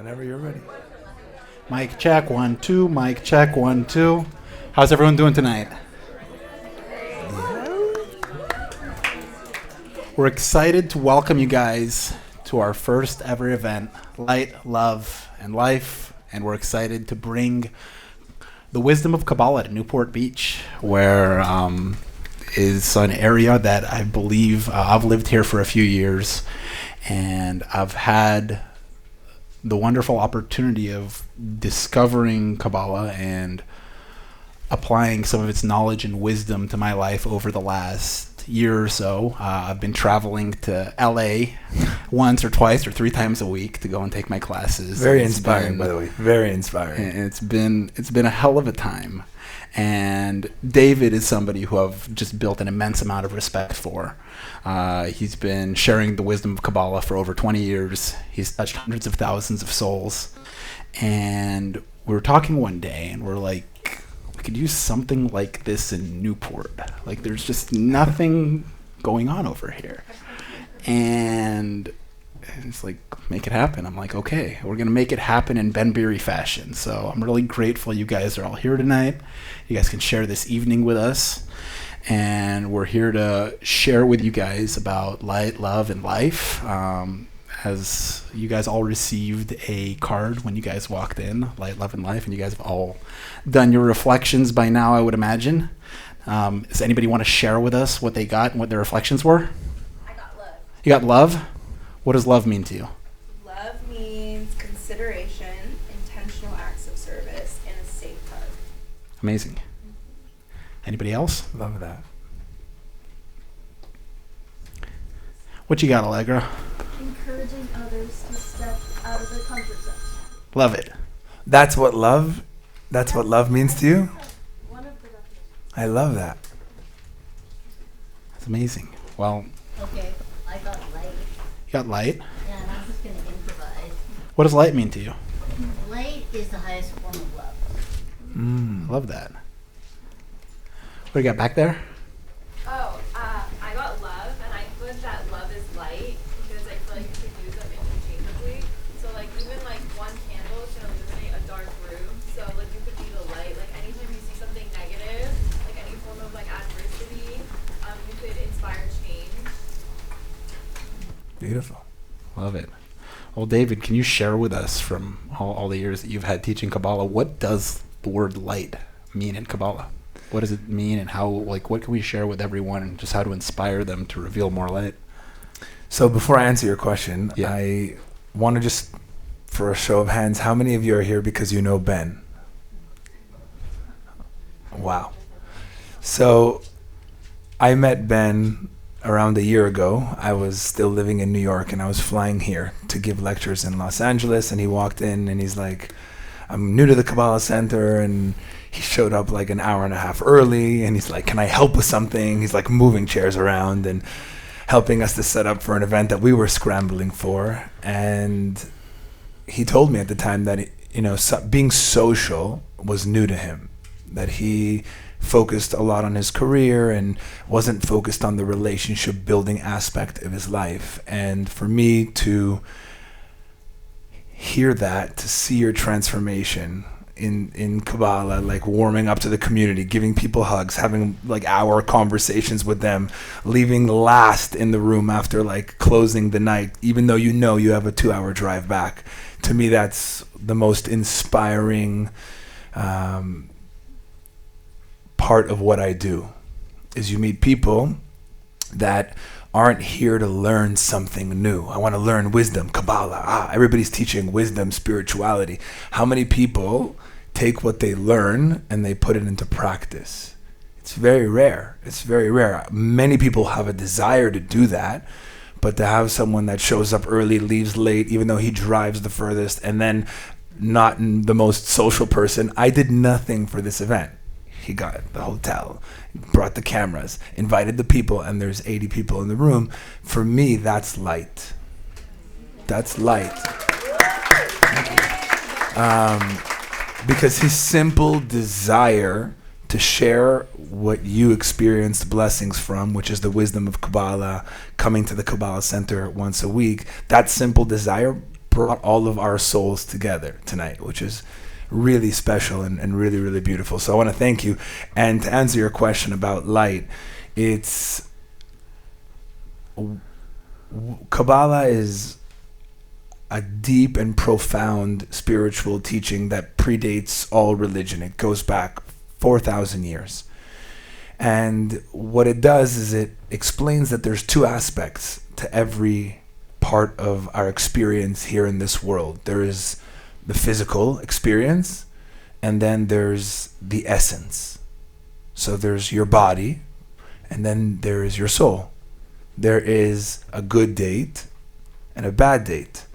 Whenever you're ready. Mic check, 1, 2. Mic check, 1, 2. How's everyone doing tonight? We're excited to welcome you guys to our first ever event, Light, Love, and Life. And we're excited to bring the wisdom of Kabbalah to Newport Beach, where is an area that I believe I've lived here for a few years, and I've had the wonderful opportunity of discovering Kabbalah and applying some of its knowledge and wisdom to my life over the last year or so. I've been traveling to LA once or twice or 3 times a week to go and take my classes. Very inspiring, by the way. Very inspiring. It's been a hell of a time. And David is somebody who I've just built an immense amount of respect for. He's been sharing the wisdom of Kabbalah for over 20 years. He's touched hundreds of thousands of souls. And we were talking one day, and we're like, we could use something like this in Newport. Like, there's just nothing going on over here. And it's like, make it happen. I'm like, okay, we're going to make it happen in Ben Beeri fashion. So I'm really grateful you guys are all here tonight. You guys can share this evening with us. And we're here to share with you guys about light, love, and life. As you guys all received a card when you guys walked in, Light, Love, and Life, and you guys have all done your reflections by now, I would imagine. Does anybody want to share with us what they got and what their reflections were? I got love. You got love? What does love mean to you? Love means consideration, intentional acts of service, and a safe hug. Amazing. Anybody else? Love that. What you got, Allegra? Encouraging others to step out of their comfort zone. Love it. That's what love means to you? One of the definitions. I love that. That's amazing. Well, Okay, I got light. you got light. Yeah, and I'm just going to improvise. What does light mean to you? Light is the highest form of love. Love that. What do you got back there? Oh, I got love, and I put that love is light because I feel like you could use them interchangeably. So, like, even like one candle can illuminate a dark room. So, like, you could be the light. Like, anytime you see something negative, like any form of like adversity, you could inspire change. Beautiful. Love it. Well, David, can you share with us from all the years that you've had teaching Kabbalah, what does the word light mean in Kabbalah? What does it mean, and how, like, what can we share with everyone, and just how to inspire them to reveal more light? So before I answer your question, Yeah. I want to just, for a show of hands, how many of you are here because you know Ben? Wow. So I met Ben around a year ago. I was still living in New York, and I was flying here to give lectures in Los Angeles, and he walked in, and he's like, I'm new to the Kabbalah Center, and he showed up like an hour and a half early, and he's like, can I help with something? He's like moving chairs around and helping us to set up for an event that we were scrambling for. And he told me at the time that, being social was new to him, that he focused a lot on his career and wasn't focused on the relationship building aspect of his life. And for me to hear that, to see your transformation in Kabbalah, like warming up to the community, giving people hugs, having like hour conversations with them, leaving last in the room after like closing the night, even though you have a 2-hour drive back. To me, that's the most inspiring part of what I do, is you meet people that aren't here to learn something new. I want to learn wisdom, Kabbalah. Everybody's teaching wisdom, spirituality. How many people take what they learn and they put it into practice? It's very rare. It's very rare. Many people have a desire to do that, but to have someone that shows up early, leaves late, even though he drives the furthest, and then not the most social person. I did nothing for this event. He got the hotel, brought the cameras, invited the people, and there's 80 people in the room. For me, that's light. That's light. Because his simple desire to share what you experienced blessings from, which is the wisdom of Kabbalah, coming to the Kabbalah Center once a week, that simple desire brought all of our souls together tonight, which is really special and really, really beautiful. So I want to thank you. And to answer your question about light, Kabbalah is a deep and profound spiritual teaching that predates all religion. It goes back 4,000 years. And what it does is it explains that there's two aspects to every part of our experience here in this world. There is the physical experience, and then there's the essence. So there's your body, and then there is your soul. There is a good date and a bad date.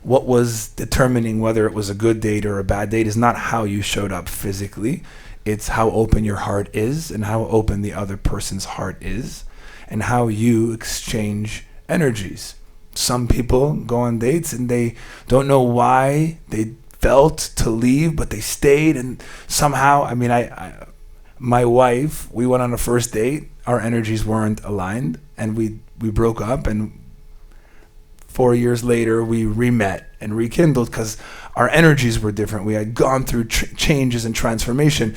What was determining whether it was a good date or a bad date is not how you showed up physically. It's how open your heart is, and how open the other person's heart is, and how you exchange energies. Some people go on dates and they don't know why they felt to leave, but they stayed, and somehow, my wife, we went on a first date, our energies weren't aligned, and we broke up, and 4 years later we re-met and rekindled because our energies were different. We had gone through changes and transformation.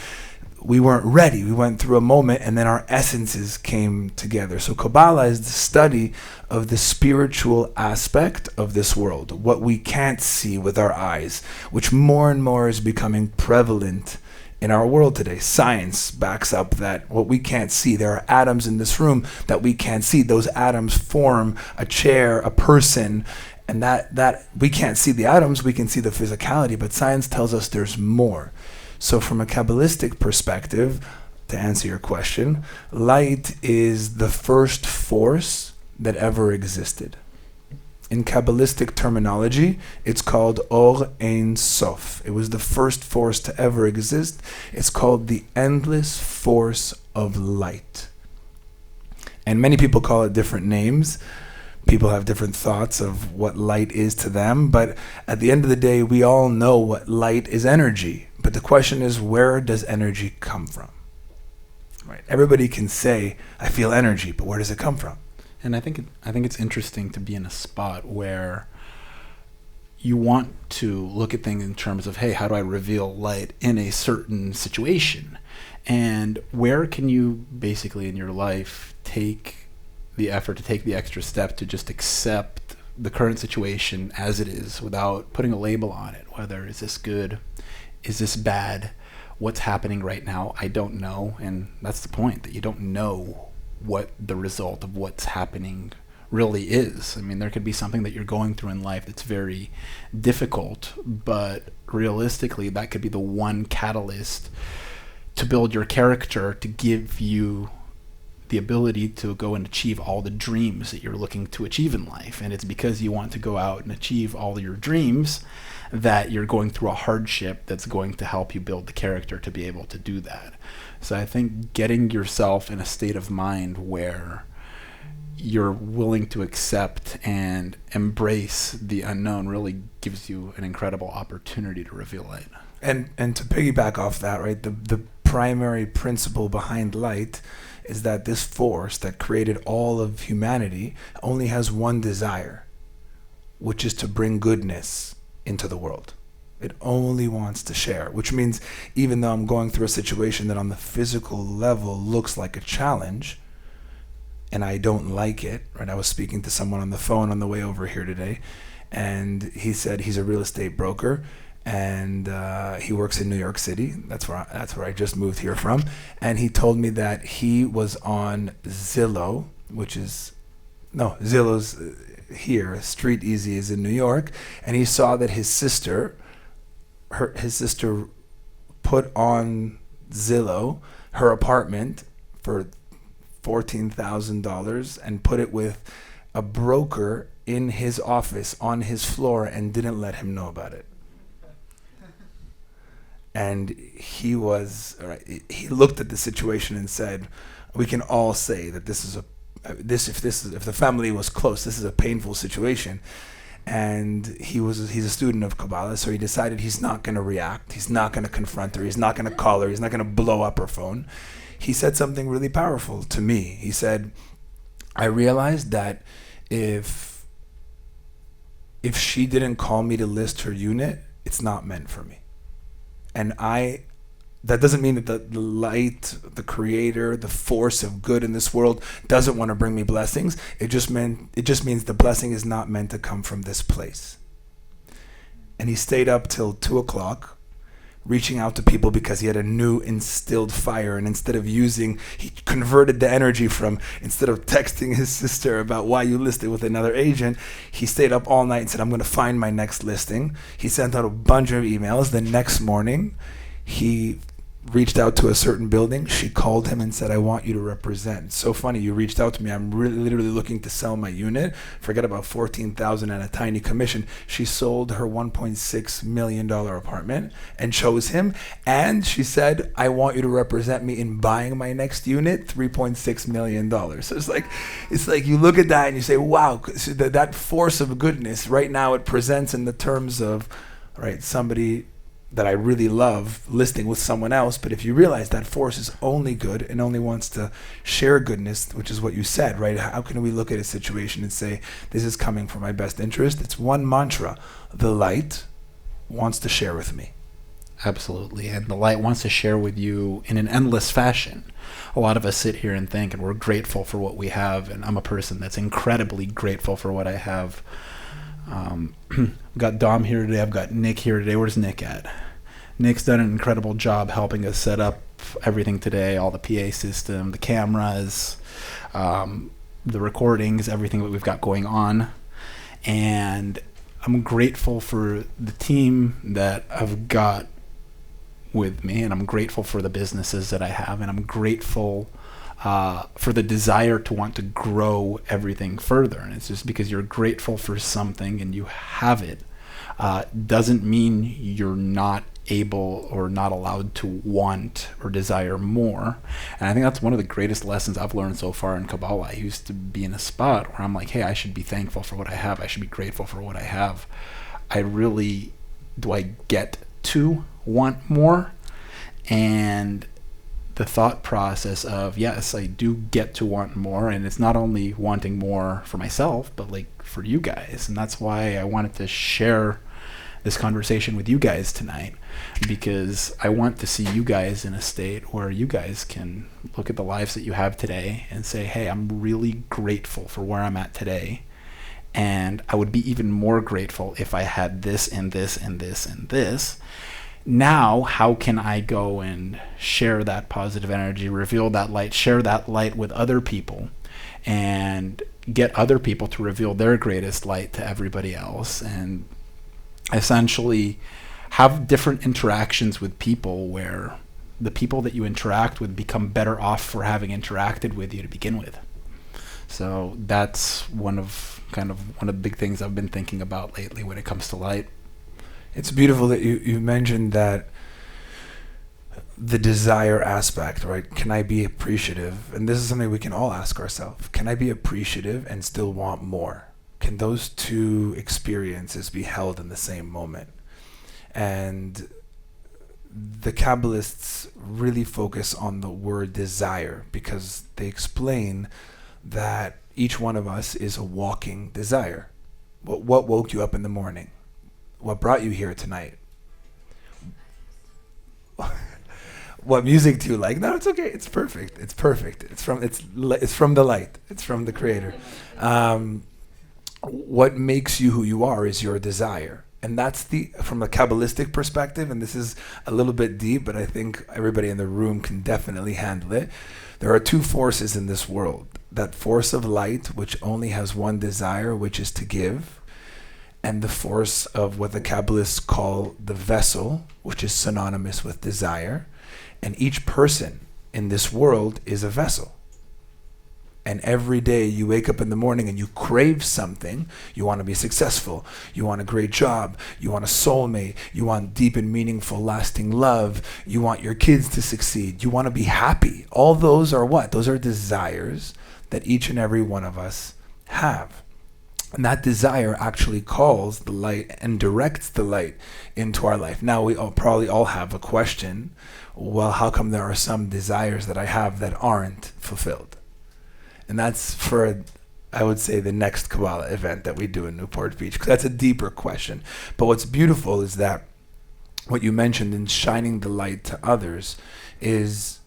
We weren't ready. We went through a moment, and then our essences came together. So Kabbalah is the study of the spiritual aspect of this world, what we can't see with our eyes, which more and more is becoming prevalent in our world today. Science backs up that what we can't see. There are atoms in this room that we can't see. Those atoms form a chair, a person, and that we can't see the atoms, we can see the physicality, but science tells us there's more. So from a Kabbalistic perspective, to answer your question, light is the first force that ever existed. In Kabbalistic terminology, it's called Or Ein Sof. It was the first force to ever exist. It's called the endless force of light. And many people call it different names. People have different thoughts of what light is to them. But at the end of the day, we all know what light is energy. But the question is, where does energy come from? Right? Everybody can say, I feel energy, but where does it come from? And I think it's interesting to be in a spot where you want to look at things in terms of, hey, how do I reveal light in a certain situation? And where can you basically in your life take the effort to take the extra step to just accept the current situation as it is without putting a label on it? Whether is this good? Is this bad? What's happening right now? I don't know. And that's the point, that you don't know what the result of what's happening really is. I mean, there could be something that you're going through in life that's very difficult, but realistically, that could be the one catalyst to build your character, to give you the ability to go and achieve all the dreams that you're looking to achieve in life. And it's because you want to go out and achieve all your dreams that you're going through a hardship that's going to help you build the character to be able to do that. So I think getting yourself in a state of mind where you're willing to accept and embrace the unknown really gives you an incredible opportunity to reveal light. And to piggyback off that, right, the primary principle behind light is that this force that created all of humanity only has one desire, which is to bring goodness into the world. It only wants to share, which means even though I'm going through a situation that on the physical level looks like a challenge, and I don't like it, right? I was speaking to someone on the phone on the way over here today, and he said he's a real estate broker, and he works in New York City. That's where I just moved here from. And he told me that he was on Zillow, Zillow's here. Street Easy is in New York, and he saw that his sister put on Zillow her apartment for $14,000 and put it with a broker in his office on his floor and didn't let him know about it. And he looked at the situation and said, we can all say that if the family was close, this is a painful situation. And he's a student of Kabbalah, so he decided he's not going to react. He's not going to confront her. He's not going to call her. He's not going to blow up her phone. He said something really powerful to me. He said, I realized that if if she didn't call me to list her unit, it's not meant for me. And that doesn't mean that the light, the creator, the force of good in this world doesn't want to bring me blessings. It just means the blessing is not meant to come from this place. And he stayed up till 2:00, reaching out to people because he had a new instilled fire. And he converted the energy from, instead of texting his sister about why you listed with another agent, he stayed up all night and said, I'm going to find my next listing. He sent out a bunch of emails. The next morning, he reached out to a certain building. She called him and said, I want you to represent. It's so funny, you reached out to me. I'm really literally looking to sell my unit. Forget about $14,000 and a tiny commission. She sold her $1.6 million apartment and chose him. And she said, I want you to represent me in buying my next unit, $3.6 million. So it's like you look at that and you say, wow, so that force of goodness right now, it presents in the terms of, right, somebody that I really love listing with someone else. But if you realize that force is only good and only wants to share goodness, which is what you said, right? How can we look at a situation and say, this is coming for my best interest? It's one mantra. The light wants to share with me. Absolutely. And the light wants to share with you in an endless fashion. A lot of us sit here and think, and we're grateful for what we have. And I'm a person that's incredibly grateful for what I have. I've got Dom here today. I've got Nick here today. Where's Nick at? Nick's done an incredible job helping us set up everything today, all the PA system, the cameras, the recordings, everything that we've got going on. And I'm grateful for the team that I've got with me, and I'm grateful for the businesses that I have, and I'm grateful for the desire to want to grow everything further. And it's just because you're grateful for something and you have it, doesn't mean you're not able or not allowed to want or desire more. And I think that's one of the greatest lessons I've learned so far in Kabbalah. I used to be in a spot where I'm like, hey, I should be thankful for what I have. I should be grateful for what I have. Do I get to want more? And the thought process of, yes, I do get to want more, and it's not only wanting more for myself, but like for you guys. And that's why I wanted to share this conversation with you guys tonight, because I want to see you guys in a state where you guys can look at the lives that you have today and say, hey, I'm really grateful for where I'm at today. And I would be even more grateful if I had this and this and this and this. Now, how can I go and share that positive energy, reveal that light, share that light with other people, and get other people to reveal their greatest light to everybody else, and essentially have different interactions with people where the people that you interact with become better off for having interacted with you to begin with. So that's one of the big things I've been thinking about lately when it comes to light. It's beautiful that you mentioned that the desire aspect, right? Can I be appreciative? And this is something we can all ask ourselves. Can I be appreciative and still want more? Can those two experiences be held in the same moment? And the Kabbalists really focus on the word desire, because they explain that each one of us is a walking desire. What woke you up in the morning? What brought you here tonight? What music do you like? No, it's okay. It's perfect. It's perfect. It's from the light. It's from the Creator. What makes you who you are is your desire. And that's from a Kabbalistic perspective, and this is a little bit deep, but I think everybody in the room can definitely handle it. There are two forces in this world. That force of light, which only has one desire, which is to give, and the force of what the Kabbalists call the vessel, which is synonymous with desire. And each person in this world is a vessel. And every day you wake up in the morning and you crave something. You want to be successful. You want a great job. You want a soulmate. You want deep and meaningful, lasting love. You want your kids to succeed. You want to be happy. All those are what? Those are desires that each and every one of us have. And that desire actually calls the light and directs the light into our life. Now, we probably all have a question. Well, how come there are some desires that I have that aren't fulfilled? And that's for I would say the next Kabbalah event that we do in Newport Beach, because that's a deeper question. But what's beautiful is that what you mentioned in shining the light to others is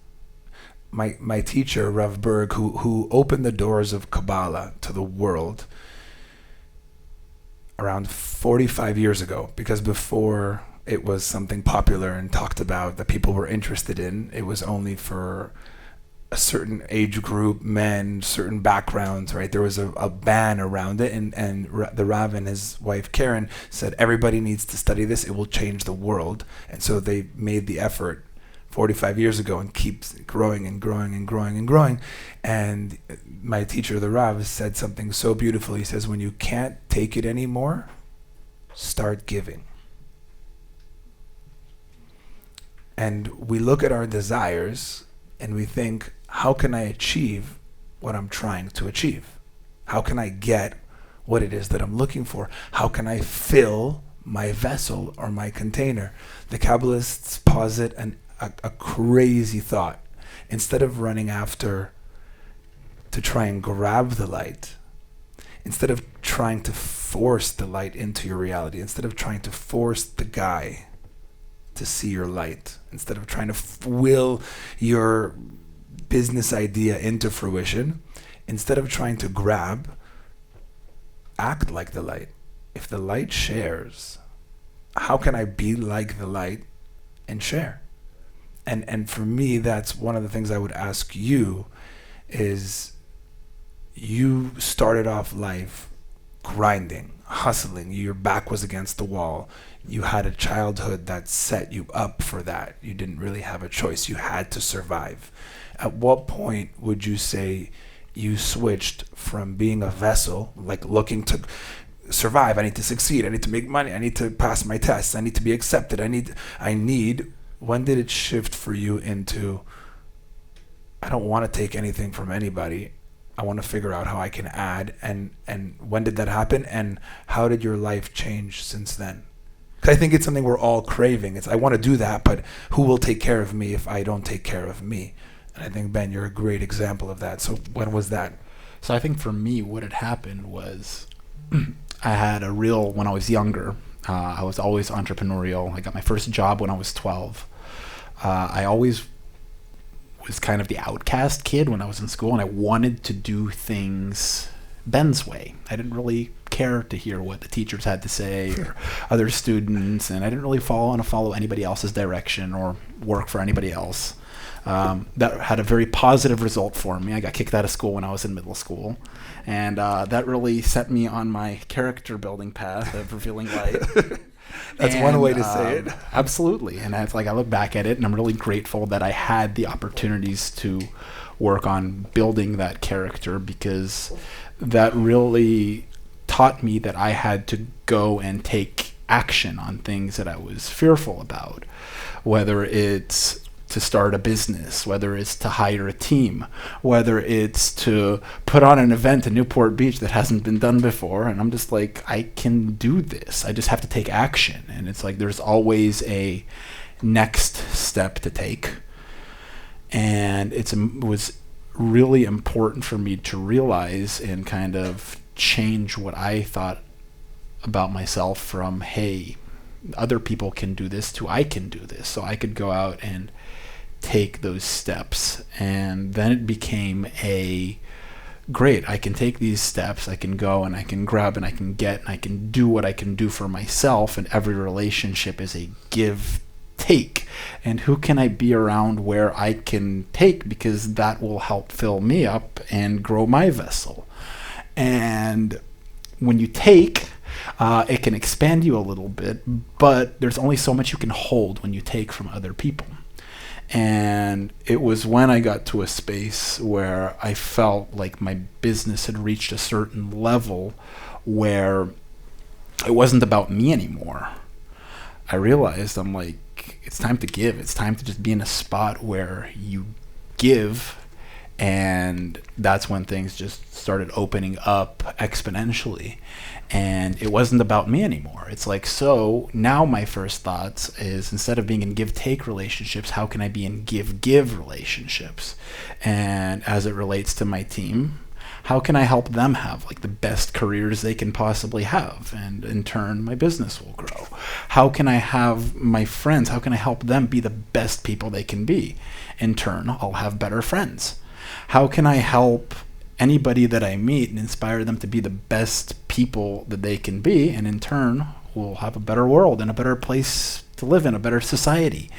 my teacher, Rav Berg, who opened the doors of Kabbalah to the world around 45 years ago, because before it was something popular and talked about that people were interested in, it was only for a certain age group, men, certain backgrounds, right? There was a ban around it, and the Rav and his wife Karen said, everybody needs to study this, it will change the world. And so they made the effort 45 years ago and keeps growing and growing and growing and growing. And my teacher, the Rav, said something so beautiful. He says, when you can't take it anymore, start giving. And we look at our desires and we think, how can I achieve what I'm trying to achieve? How can I get what it is that I'm looking for? How can I fill my vessel or my container? The Kabbalists posit a crazy thought. Instead of running after to try and grab the light, instead of trying to force the light into your reality, instead of trying to force the guy to see your light, instead of trying to will your business idea into fruition, instead of trying to grab, act like the light. If the light shares, how can I be like the light and share? And for me, that's one of the things I would ask you is, you started off life grinding, hustling. Your back was against the wall. You had a childhood that set you up for that. You didn't really have a choice. You had to survive. At what point would you say you switched from being a vessel, like looking to survive, I need to succeed, I need to make money, I need to pass my tests, I need to be accepted, when did it shift for you into, I don't want to take anything from anybody, I want to figure out how I can add, and when did that happen, and how did your life change since then? Because I think it's something we're all craving. It's, I want to do that, but who will take care of me if I don't take care of me? And I think, Ben, you're a great example of that. So when was that? So I think for me, what had happened was I had when I was younger, I was always entrepreneurial. I got my first job when I was 12. I always was kind of the outcast kid when I was in school, and I wanted to do things Ben's way. I didn't really care to hear what the teachers had to say or other students, and I didn't really want to follow anybody else's direction or work for anybody else. That had a very positive result for me. I got kicked out of school when I was in middle school, and that really set me on my character building path of revealing light. That's one way to say it. Absolutely. And it's like, I look back at it and I'm really grateful that I had the opportunities to work on building that character, because that really taught me that I had to go and take action on things that I was fearful about, whether it's to start a business, whether it's to hire a team, whether it's to put on an event in Newport Beach that hasn't been done before. And I'm just like, I can do this. I just have to take action. And it's like, there's always a next step to take. And it was really important for me to realize and kind of change what I thought about myself from, hey, other people can do this, to I can do this. So I could go out and take those steps. And then it became great, I can take these steps, I can go and I can grab and I can get and I can do what I can do for myself. And every relationship is a give take. And who can I be around where I can take, because that will help fill me up and grow my vessel. And when you take, it can expand you a little bit, but there's only so much you can hold when you take from other people. And it was when I got to a space where I felt like my business had reached a certain level where it wasn't about me anymore. I realized, I'm like, it's time to give. It's time to just be in a spot where you give. And that's when things just started opening up exponentially. And it wasn't about me anymore. It's like, so now my first thoughts is, instead of being in give-take relationships, how can I be in give-give relationships? And as it relates to my team, How can I help them have like the best careers they can possibly have? And in turn, my business will grow. How can I have my friends, how can I help them be the best people they can be? In turn, I'll have better friends. How can I help anybody that I meet and inspire them to be the best people that they can be? And in turn, we'll have a better world and a better place to live in, a better society.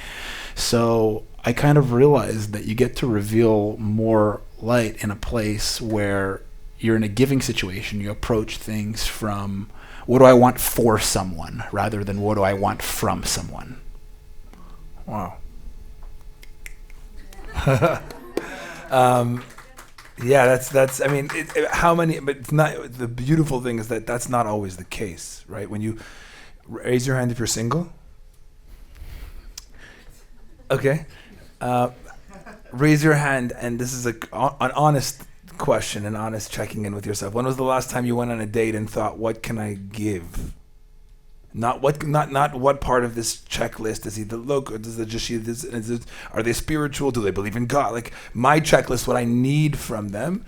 So I kind of realized that you get to reveal more light in a place where you're in a giving situation. You approach things from, what do I want for someone, rather than what do I want from someone. Wow. Yeah, that's. I mean, how many? But it's not. The beautiful thing is that that's not always the case, right? When you raise your hand if you're single. Okay, raise your hand, and this is an honest question, an honest checking in with yourself. When was the last time you went on a date and thought, "What can I give?" Not what part of this checklist is he the look, or does it just are they spiritual? Do they believe in God? Like my checklist, what I need from them,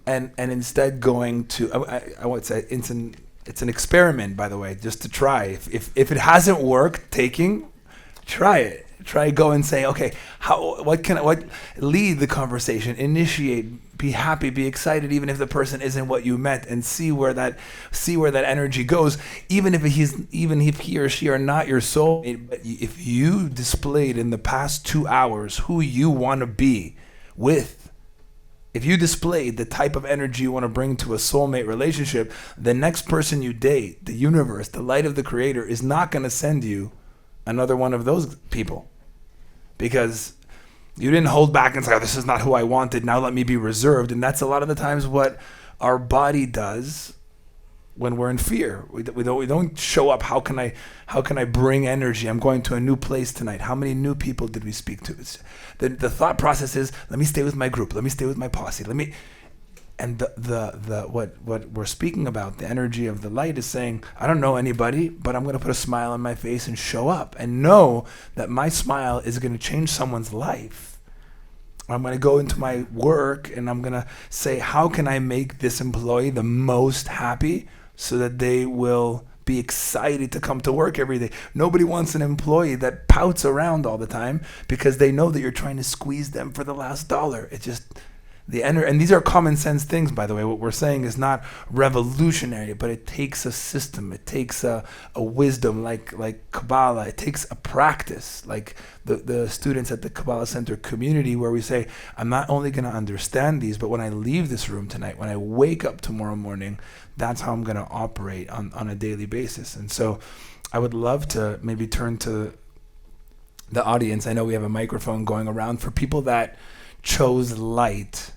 and instead going to I would say it's an experiment, by the way, just to try. If it hasn't worked, try it. Go and say, okay, what lead the conversation, initiate, be happy, be excited, even if the person isn't what you meant, and see where that energy goes. Even if he or she are not your soulmate, but if you displayed in the past 2 hours who you want to be with, if you displayed the type of energy you want to bring to a soulmate relationship, the next person you date, the universe, the light of the Creator, is not going to send you another one of those people, because you didn't hold back and say, oh, this is not who I wanted, now let me be reserved. And that's a lot of the times what our body does when we're in fear. We don't show up. How can I bring energy? I'm going to a new place tonight. How many new people did we speak to? The thought process is, let me stay with my group, let me stay with my posse, and what we're speaking about, the energy of the light, is saying, I don't know anybody, but I'm going to put a smile on my face and show up and know that my smile is going to change someone's life. I'm going to go into my work and I'm going to say, how can I make this employee the most happy so that they will be excited to come to work every day? Nobody wants an employee that pouts around all the time because they know that you're trying to squeeze them for the last dollar. It's just and these are common sense things, by the way. What we're saying is not revolutionary, but it takes a system. It takes a wisdom like Kabbalah. It takes a practice like the students at the Kabbalah Center community, where we say, I'm not only going to understand these, but when I leave this room tonight, when I wake up tomorrow morning, that's how I'm going to operate on a daily basis. And so I would love to maybe turn to the audience. I know we have a microphone going around for people that chose light.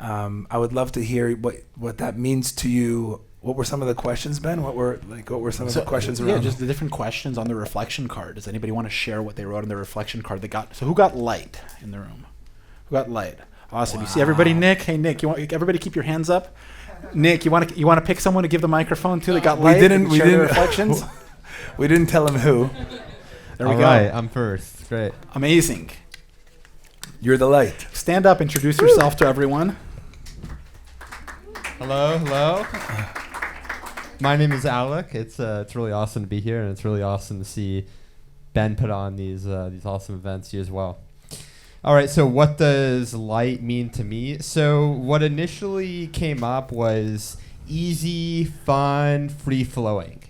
I would love to hear what that means to you. What were some of the questions, Ben? What were some of the questions around? Yeah, just the different questions on the reflection card. Does anybody want to share what they wrote on the reflection card? Who got light in the room? Who got light? Awesome. Wow. You see everybody, Nick? Hey, Nick, everybody keep your hands up? Nick, you want to pick someone to give the microphone to that got light? We didn't reflections. We didn't tell him who. There we go. All right, I'm first. Great. Amazing. You're the light. Stand up, introduce yourself to everyone. Hello. My name is Alec. It's really awesome to be here, and it's really awesome to see Ben put on these awesome events. You as well. All right. So, what does light mean to me? So, what initially came up was easy, fun, free flowing.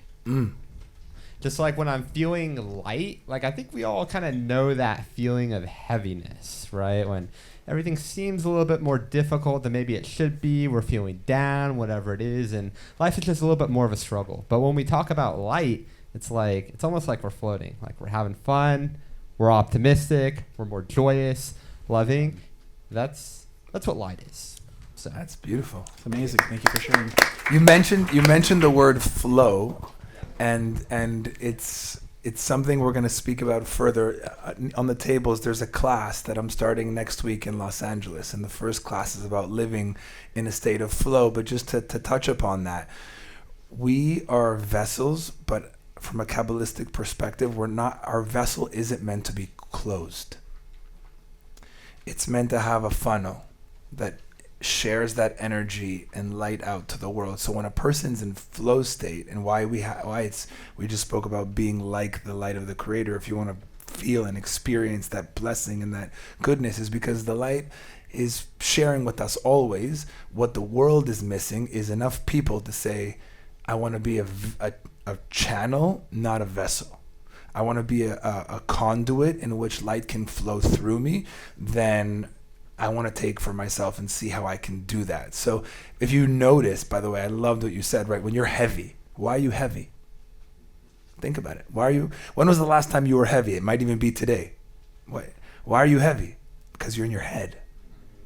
Just like when I'm feeling light, like I think we all kind of know that feeling of heaviness, right? When everything seems a little bit more difficult than maybe it should be, we're feeling down, whatever it is, and life is just a little bit more of a struggle. But when we talk about light, it's almost like we're floating, like we're having fun, we're optimistic, we're more joyous, loving. That's what light is. So that's beautiful. It's amazing. Thank you for sharing. You mentioned the word flow. And it's something we're going to speak about further. On the tables, there's a class that I'm starting next week in Los Angeles, and the first class is about living in a state of flow. But just to touch upon that, we are vessels, but from a Kabbalistic perspective, our vessel isn't meant to be closed. It's meant to have a funnel that shares that energy and light out to the world. So when a person's in flow state, and why we just spoke about being like the light of the Creator, if you want to feel and experience that blessing and that goodness, is because the light is sharing with us always. What the world is missing is enough people to say, I want to be a channel, not a vessel. I want to be a conduit in which light can flow through me. Then I want to take for myself and see how I can do that. So if you notice, by the way, I loved what you said, right? When you're heavy, why are you heavy? Think about it. When was the last time you were heavy? It might even be today. Why are you heavy? Because you're in your head.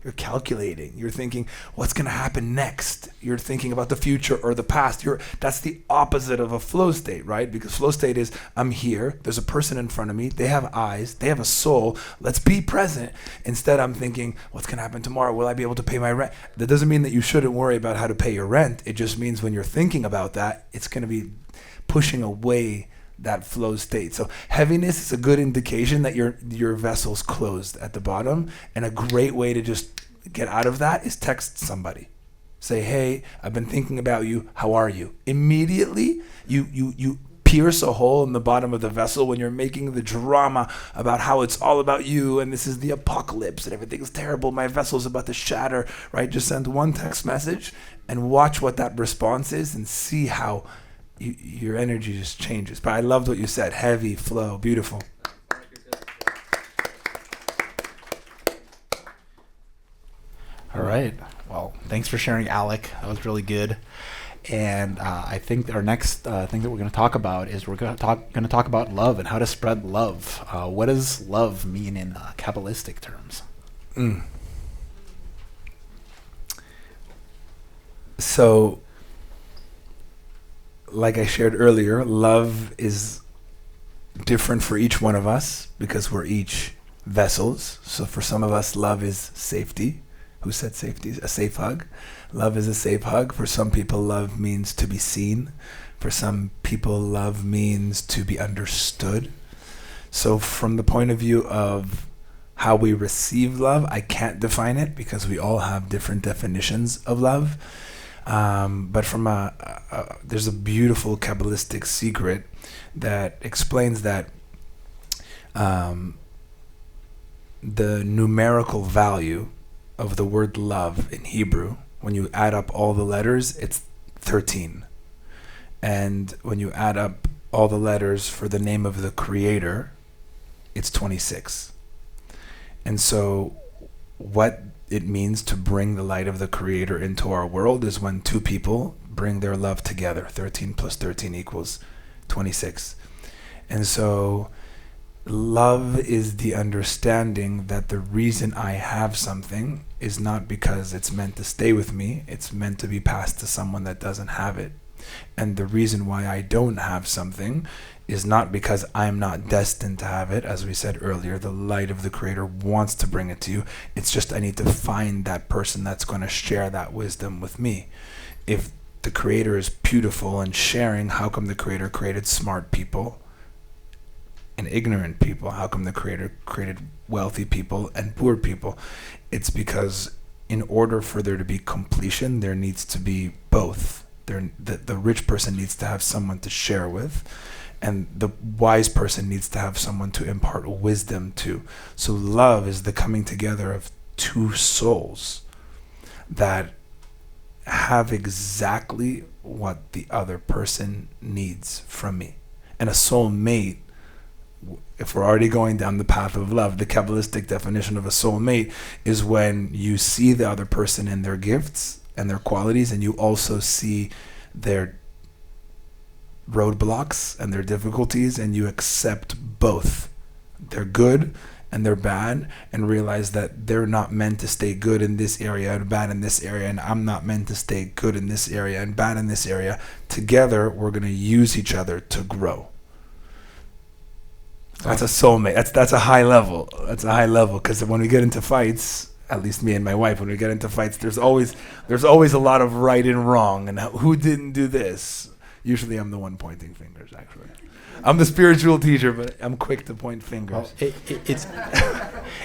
You're calculating. You're thinking, what's going to happen next? You're thinking about the future or the past. That's the opposite of a flow state, right? Because flow state is, I'm here. There's a person in front of me. They have eyes. They have a soul. Let's be present. Instead, I'm thinking, what's going to happen tomorrow? Will I be able to pay my rent? That doesn't mean that you shouldn't worry about how to pay your rent. It just means when you're thinking about that, it's going to be pushing away that flow state. So heaviness is a good indication that your vessel's closed at the bottom, and a great way to just get out of that is text somebody. Say, hey, I've been thinking about you. How are you? Immediately, you pierce a hole in the bottom of the vessel when you're making the drama about how it's all about you and this is the apocalypse and everything's terrible. My vessel's about to shatter, right? Just send one text message and watch what that response is and see how your energy just changes. But I loved what you said. Heavy, flow, beautiful. All right. Well, thanks for sharing, Alec. That was really good. And I think our next thing that we're going to talk about is we're going to talk about love and how to spread love. What does love mean in Kabbalistic terms? So, like I shared earlier, love is different for each one of us because we're each vessels. So for some of us, love is safety. Who said safety? A safe hug. Love is a safe hug. For some people, love means to be seen. For some people, love means to be understood. So from the point of view of how we receive love, I can't define it because we all have different definitions of love. But from there's a beautiful Kabbalistic secret that explains that the numerical value of the word love in Hebrew, when you add up all the letters, it's 13. And when you add up all the letters for the name of the Creator, it's 26. And so what it means to bring the light of the Creator into our world is when two people bring their love together. 13 plus 13 equals 26. And so love is the understanding that the reason I have something is not because it's meant to stay with me, it's meant to be passed to someone that doesn't have it. And the reason why I don't have something is not because I'm not destined to have it. As we said earlier, the light of the Creator wants to bring it to you. It's just I need to find that person that's going to share that wisdom with me. If the Creator is beautiful and sharing, how come the Creator created smart people and ignorant people? How come the Creator created wealthy people and poor people? It's because in order for there to be completion, there needs to be both. The rich person needs to have someone to share with, and the wise person needs to have someone to impart wisdom to. So love is the coming together of two souls that have exactly what the other person needs from me. And a soulmate, if we're already going down the path of love, the Kabbalistic definition of a soulmate is when you see the other person and their gifts and their qualities, and you also see their roadblocks and their difficulties, and you accept both. They're good and they're bad, and realize that they're not meant to stay good in this area and bad in this area, and I'm not meant to stay good in this area and bad in this area. Together, we're going to use each other to grow. That's a soulmate. That's a high level. That's a high level, because when we get into fights, at least me and my wife, when we get into fights, there's always a lot of right and wrong, and who didn't do this. Usually I'm the one pointing fingers, actually. I'm the spiritual teacher, but I'm quick to point fingers. Well,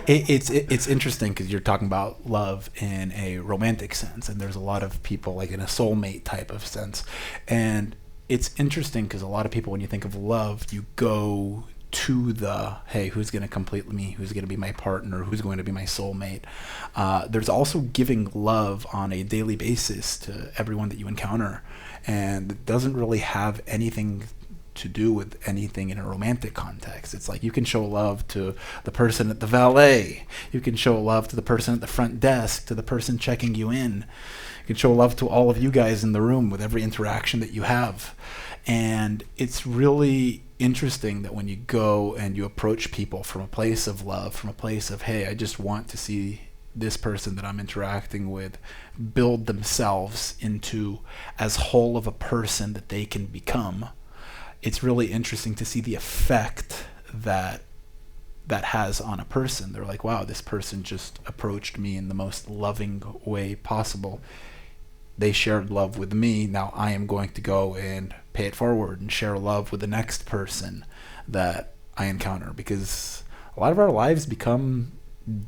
it's interesting because you're talking about love in a romantic sense, and there's a lot of people like in a soulmate type of sense. And it's interesting because a lot of people, when you think of love, you go to the, hey, who's going to complete me? Who's going to be my partner? Who's going to be my soulmate? There's also giving love on a daily basis to everyone that you encounter. And it doesn't really have anything to do with anything in a romantic context. It's like you can show love to the person at the valet. You can show love to the person at the front desk, to the person checking you in. You can show love to all of you guys in the room with every interaction that you have. And it's really interesting that when you go and you approach people from a place of love, from a place of, hey, I just want to see this person that I'm interacting with build themselves into as whole of a person that they can become. It's really interesting to see the effect that has on a person. They're like, wow, this person just approached me in the most loving way possible. They shared love with me. Now I am going to go and pay it forward and share love with the next person that I encounter, because a lot of our lives become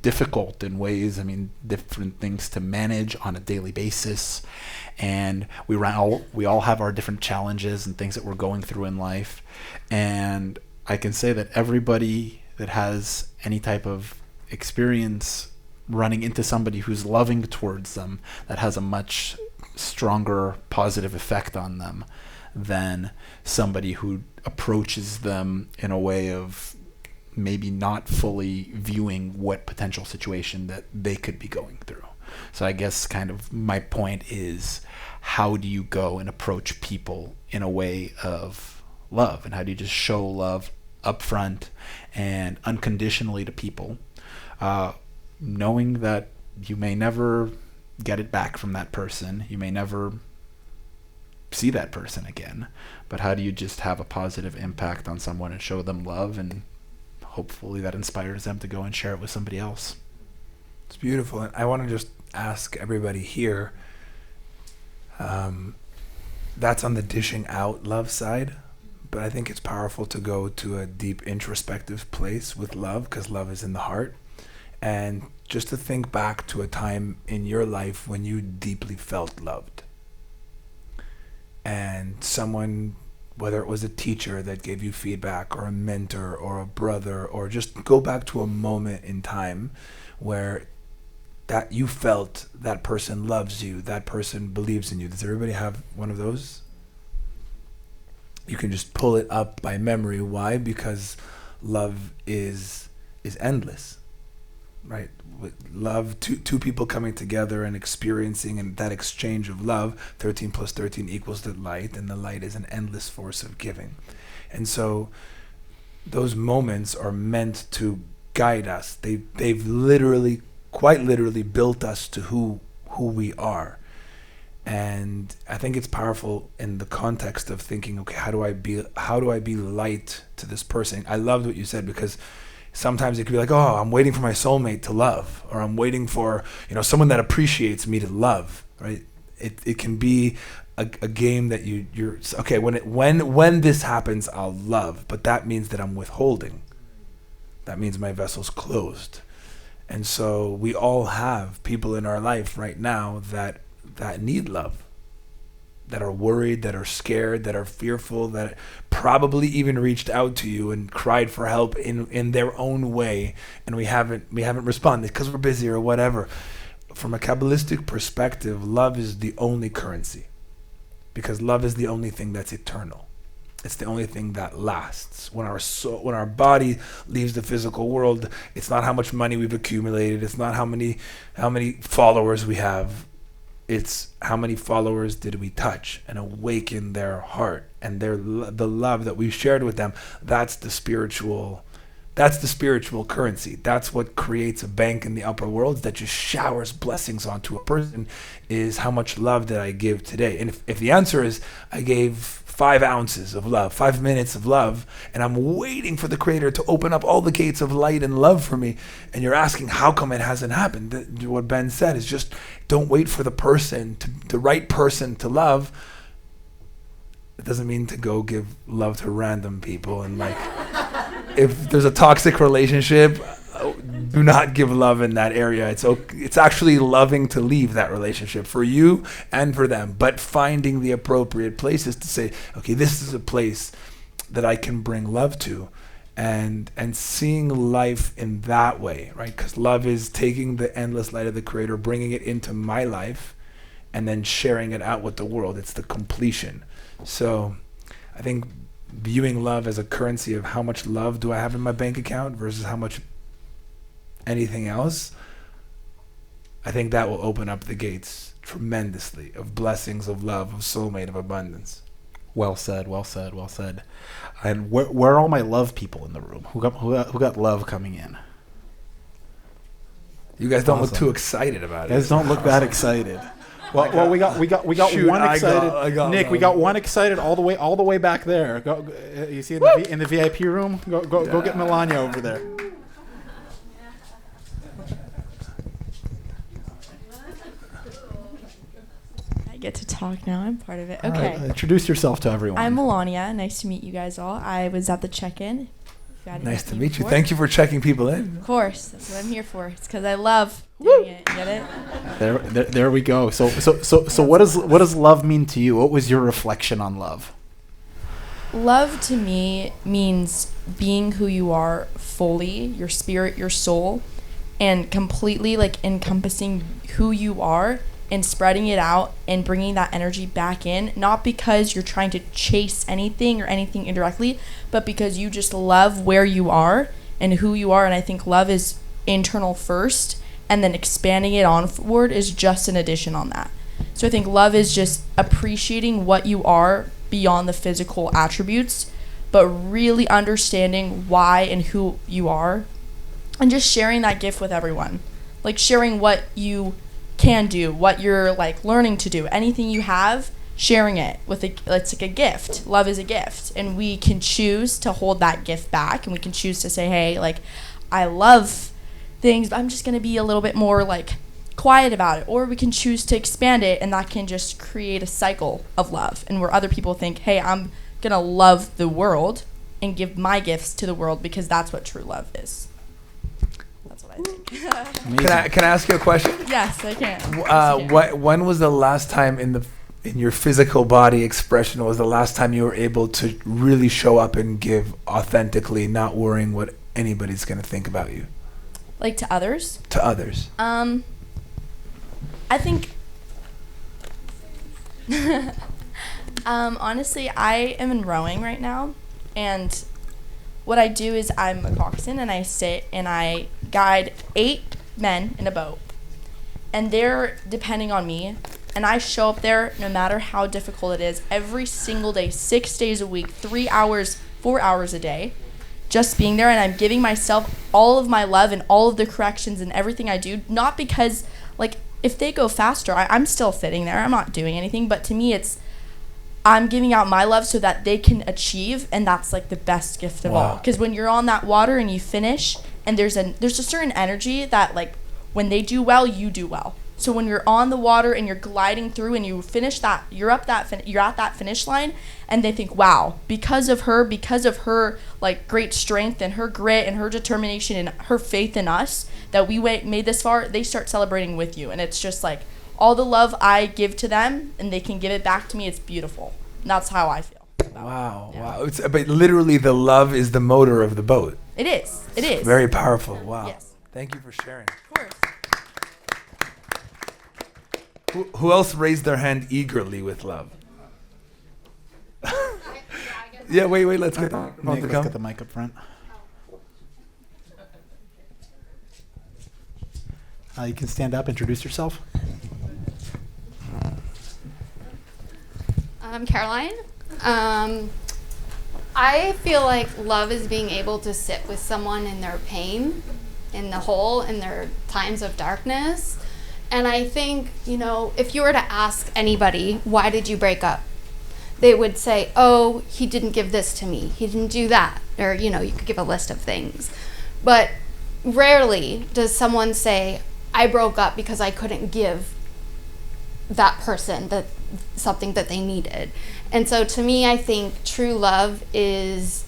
difficult in ways, different things to manage on a daily basis, and we all have our different challenges and things that we're going through in life. And I can say that everybody that has any type of experience running into somebody who's loving towards them, that has a much stronger positive effect on them than somebody who approaches them in a way of maybe not fully viewing what potential situation that they could be going through. So I guess kind of my point is, how do you go and approach people in a way of love? And how do you just show love upfront and unconditionally to people, knowing that you may never get it back from that person, you may never see that person again, but how do you just have a positive impact on someone and show them love, and hopefully that inspires them to go and share it with somebody else. It's beautiful. And I want to just ask everybody here, that's on the dishing out love side, but I think it's powerful to go to a deep introspective place with love, because love is in the heart. And just to think back to a time in your life when you deeply felt loved. And someone, whether it was a teacher that gave you feedback, or a mentor, or a brother, or just go back to a moment in time where that you felt that person loves you, that person believes in you. Does everybody have one of those? You can just pull it up by memory. Why? Because love is endless, right? With love, two people coming together and experiencing, and that exchange of love, 13 plus 13 equals the light, and the light is an endless force of giving. And so those moments are meant to guide us. They've literally, quite literally, built us to who we are. And I think it's powerful in the context of thinking, okay, how do I be light to this person? I loved what you said, because sometimes it could be like, oh, I'm waiting for my soulmate to love, or I'm waiting for, someone that appreciates me to love, right? It can be a game that you're okay, when this happens, I'll love, but that means that I'm withholding. That means my vessel's closed. And so we all have people in our life right now that need love, that are worried, that are scared, that are fearful, that probably even reached out to you and cried for help in their own way, and we haven't responded because we're busy or whatever. From a Kabbalistic perspective, love is the only currency, because love is the only thing that's eternal. It's the only thing that lasts. When our body leaves the physical world, it's not how much money we've accumulated, it's not how many followers we have. It's how many followers did we touch and awaken their heart, and the love that we shared with them. That's the spiritual currency. That's what creates a bank in the upper worlds that just showers blessings onto a person, is how much love did I give today? And if the answer is I gave 5 ounces of love, 5 minutes of love, and I'm waiting for the Creator to open up all the gates of light and love for me, and you're asking how come it hasn't happened, what Ben said is just don't wait for the right person to love. That doesn't mean to go give love to random people. And like, if there's a toxic relationship, do not give love in that area. It's actually loving to leave that relationship for you and for them, but finding the appropriate places to say, okay, this is a place that I can bring love to, and seeing life in that way, right? Because love is taking the endless light of the Creator, bringing it into my life, and then sharing it out with the world. It's the completion. So I think viewing love as a currency of how much love do I have in my bank account versus how much anything else, I think that will open up the gates tremendously of blessings, of love, of soulmate, of abundance. Well said, well said, well said. And where are all my love people in the room? Who got love coming in? You guys don't look Awesome. too excited about it. You guys don't look that excited. Well, we got Shoot, one excited. I got Nick, one. we got one excited all the way back there. Go, you see in the VIP room? Go get Melania over there. I get to talk now. I'm part of it. All Okay. right, introduce yourself to everyone. I'm Melania. Nice to meet you guys all. I was at the check-in. Nice to meet you. Thank you for checking people in. Of course. That's what I'm here for. It's because I love doing it. Get it? There we go. So what does love mean to you? What was your reflection on love? Love to me means being who you are fully, your spirit, your soul, and completely like encompassing who you are and spreading it out and bringing that energy back in, not because you're trying to chase anything or anything indirectly, but because you just love where you are and who you are. And I think love is internal first, and then expanding it onward is just an addition on that. So I think love is just appreciating what you are beyond the physical attributes, but really understanding why and who you are, and just sharing that gift with everyone. Like sharing what you can do, what you're like learning to do, anything you have, sharing it with it's like a gift. Love is a gift, and we can choose to hold that gift back, and we can choose to say, hey, like, I love things, but I'm just going to be a little bit more like quiet about it. Or we can choose to expand it, and that can just create a cycle of love, and where other people think, hey, I'm going to love the world and give my gifts to the world, because that's what true love is. That's what I think. Can I ask you a question? Yes, I can. When was the last time in your physical body expression was the last time you were able to really show up and give authentically, not worrying what anybody's going to think about you? Like to others? To others. I think honestly, I am in rowing right now, and what I do is I'm a coxswain, and I sit and I guide 8 men in a boat, and they're depending on me, and I show up there no matter how difficult it is, every single day, 6 days a week, 3 hours, 4 hours a day, just being there, and I'm giving myself all of my love and all of the corrections and everything I do, not because, like, if they go faster, I'm still sitting there, I'm not doing anything, but to me it's, I'm giving out my love so that they can achieve, and that's like the best gift of all. Because when you're on that water and you finish, and there's a certain energy that, like, when they do well, you do well. So when you're on the water and you're gliding through and you finish that, you're at that finish line, and they think, wow, because of her like great strength and her grit and her determination and her faith in us that we made this far, they start celebrating with you, and it's just like all the love I give to them and they can give it back to me. It's beautiful. And that's how I feel. Wow. But literally the love is the motor of the boat. It is. It is. Very powerful. Wow. Yes. Thank you for sharing. Of course. Who else raised their hand eagerly with love? Yeah, wait, let's get the Nick, let's get the mic up front. You can stand up, introduce yourself. I'm Caroline. I feel like love is being able to sit with someone in their pain, in the hole, in their times of darkness. And I think, if you were to ask anybody, why did you break up? They would say, oh, he didn't give this to me. He didn't do that. Or, you could give a list of things. But rarely does someone say, I broke up because I couldn't give that person something that they needed. And so to me, I think true love is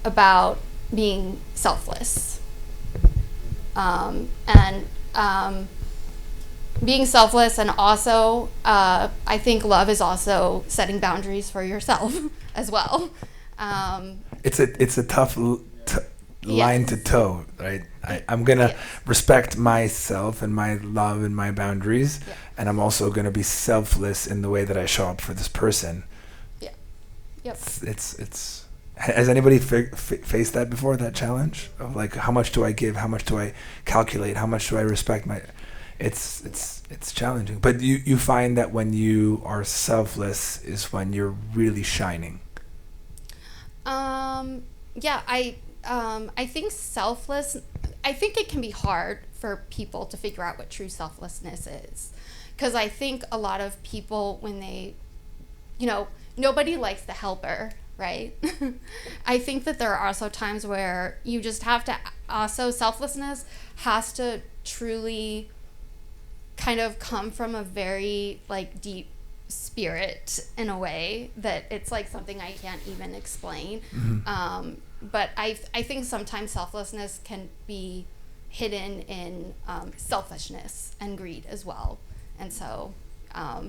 about being selfless. Being selfless, and also I think love is also setting boundaries for yourself as well. It's a tough line Yes. to toe, right? I'm gonna Yes. respect myself and my love and my boundaries, Yeah. and I'm also gonna be selfless in the way that I show up for this person. Yeah. Yep. It's has anybody faced that before, that challenge of like, how much do I give, how much do I calculate, how much do I respect my, it's challenging, but you find that when you are selfless is when you're really shining. Yeah, I think I think it can be hard for people to figure out what true selflessness is, because I think a lot of people, when they, nobody likes the helper, right? I think that there are also times where you just have to, also selflessness has to truly kind of come from a very like deep spirit, in a way that it's like something I can't even explain. But I think sometimes selflessness can be hidden in selfishness and greed as well. And so I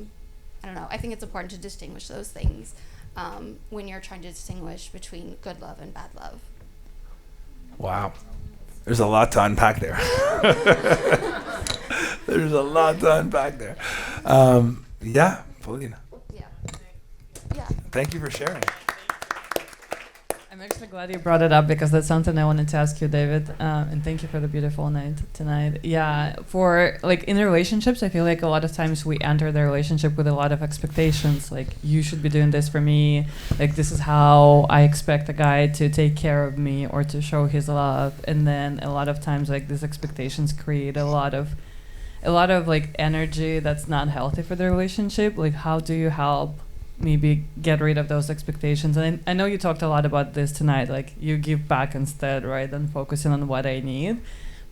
don't know, I think it's important to distinguish those things when you're trying to distinguish between good love and bad love. Wow, there's a lot to unpack there. There's a lot to unpack there. Yeah, Paulina, Yeah. thank you for sharing. I'm actually glad you brought it up, because that's something I wanted to ask you, David. And thank you for the beautiful night tonight. Yeah, for like in relationships, I feel like a lot of times we enter the relationship with a lot of expectations. Like, you should be doing this for me. Like, this is how I expect a guy to take care of me or to show his love. And then a lot of times, like, these expectations create a lot of like energy that's not healthy for the relationship. Like, how do you help maybe get rid of those expectations? And I know you talked a lot about this tonight, like you give back instead, right, than focusing on what I need,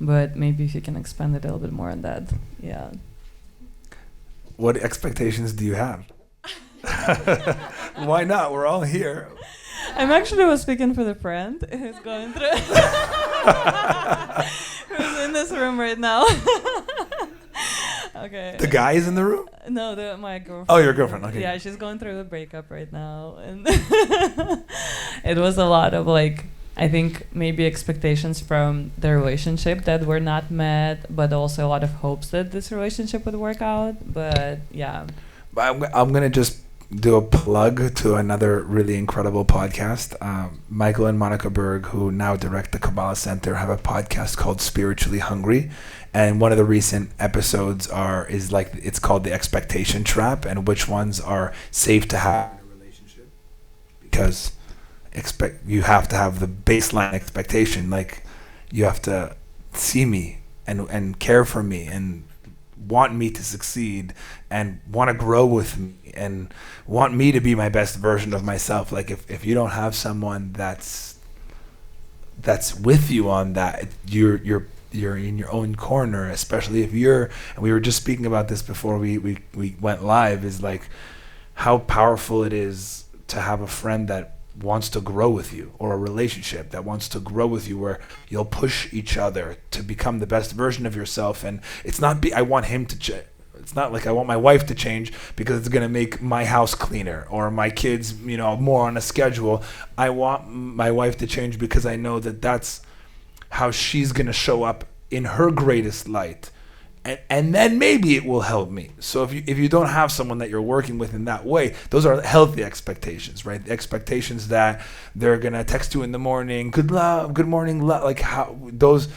but maybe if you can expand it a little bit more on that. Yeah. What expectations do you have? Why not? We're all here. I'm actually was speaking for the friend who's going through who's in this room right now. Okay. The guy is in the room? No, my girlfriend. Oh, your girlfriend. Okay. Yeah, she's going through the breakup right now, and it was a lot of like, I think maybe expectations from the relationship that were not met, but also a lot of hopes that this relationship would work out. But yeah. I'm gonna just do a plug to another really incredible podcast. Michael and Monica Berg, who now direct the Kabbalah Center, have a podcast called Spiritually Hungry. And one of the recent episodes is like, it's called The Expectation Trap, and which ones are safe to have in a relationship. Because you have to have the baseline expectation. Like, you have to see me and care for me and want me to succeed and want to grow with me and want me to be my best version of myself. Like, if you don't have someone that's with you on that, you're in your own corner, especially if and we were just speaking about this before we went live, is like how powerful it is to have a friend that wants to grow with you, or a relationship that wants to grow with you, where you'll push each other to become the best version of yourself. And it's not I want him to it's not like I want my wife to change because it's going to make my house cleaner or my kids, more on a schedule. I want my wife to change because I know that that's how she's going to show up in her greatest light. And then maybe it will help me. So if you don't have someone that you're working with in that way, those are healthy expectations, right? The expectations that they're going to text you in the morning, good morning, love, like how there's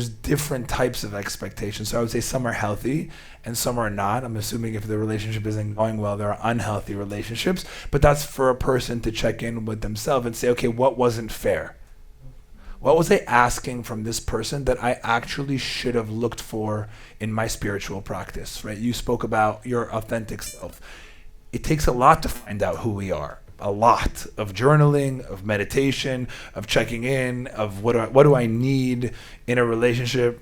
different types of expectations. So I would say some are healthy and some are not. I'm assuming if the relationship isn't going well, there are unhealthy relationships, but that's for a person to check in with themselves and say, okay, what wasn't fair? What was I asking from this person that I actually should have looked for in my spiritual practice, right? You spoke about your authentic self. It takes a lot to find out who we are. A lot of journaling, of meditation, of checking in, of what do I need in a relationship.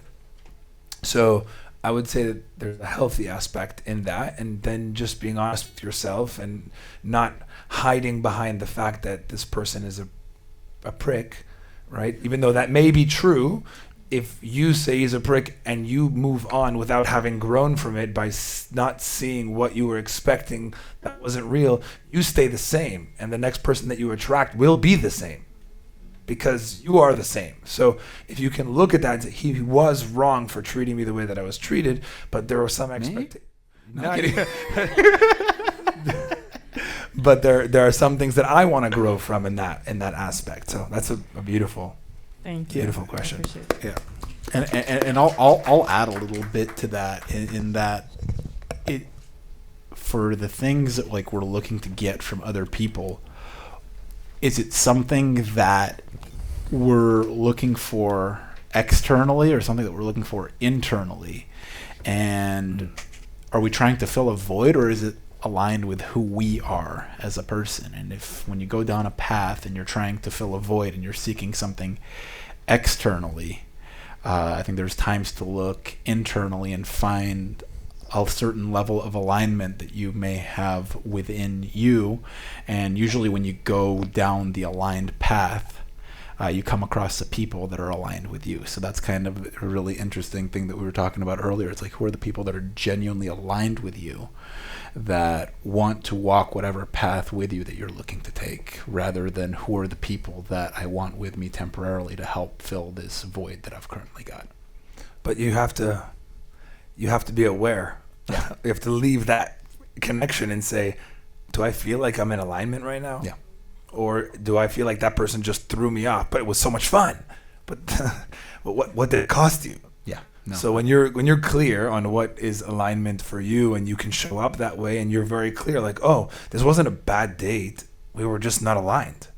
So I would say that there's a healthy aspect in that, and then just being honest with yourself and not hiding behind the fact that this person is a prick, right? Even though that may be true, if you say he's a prick and you move on without having grown from it by not seeing what you were expecting that wasn't real, you stay the same, and the next person that you attract will be the same. Because you are the same. So if you can look at that, he was wrong for treating me the way that I was treated, but there were some expectations. No, but there are some things that I want to grow from in that aspect. So that's a beautiful, Thank you. beautiful question. I appreciate it. And I'll add a little bit to that in that it, for the things that like we're looking to get from other people, is it something that we're looking for externally or something that we're looking for internally? And are we trying to fill a void, or is it aligned with who we are as a person? And if when you go down a path and you're trying to fill a void and you're seeking something externally, I think there's times to look internally and find a certain level of alignment that you may have within you. And usually when you go down the aligned path, you come across the people that are aligned with you. So that's kind of a really interesting thing that we were talking about earlier. It's like, who are the people that are genuinely aligned with you, that want to walk whatever path with you that you're looking to take, rather than who are the people that I want with me temporarily to help fill this void that I've currently got. But you have to be aware. You have to leave that connection and say, do I feel like I'm in alignment right now? Yeah. Or do I feel like that person just threw me off, but it was so much fun? But what did it cost you? Yeah. No. So when you're clear on what is alignment for you, and you can show up that way, and you're very clear, like, oh, this wasn't a bad date. We were just not aligned.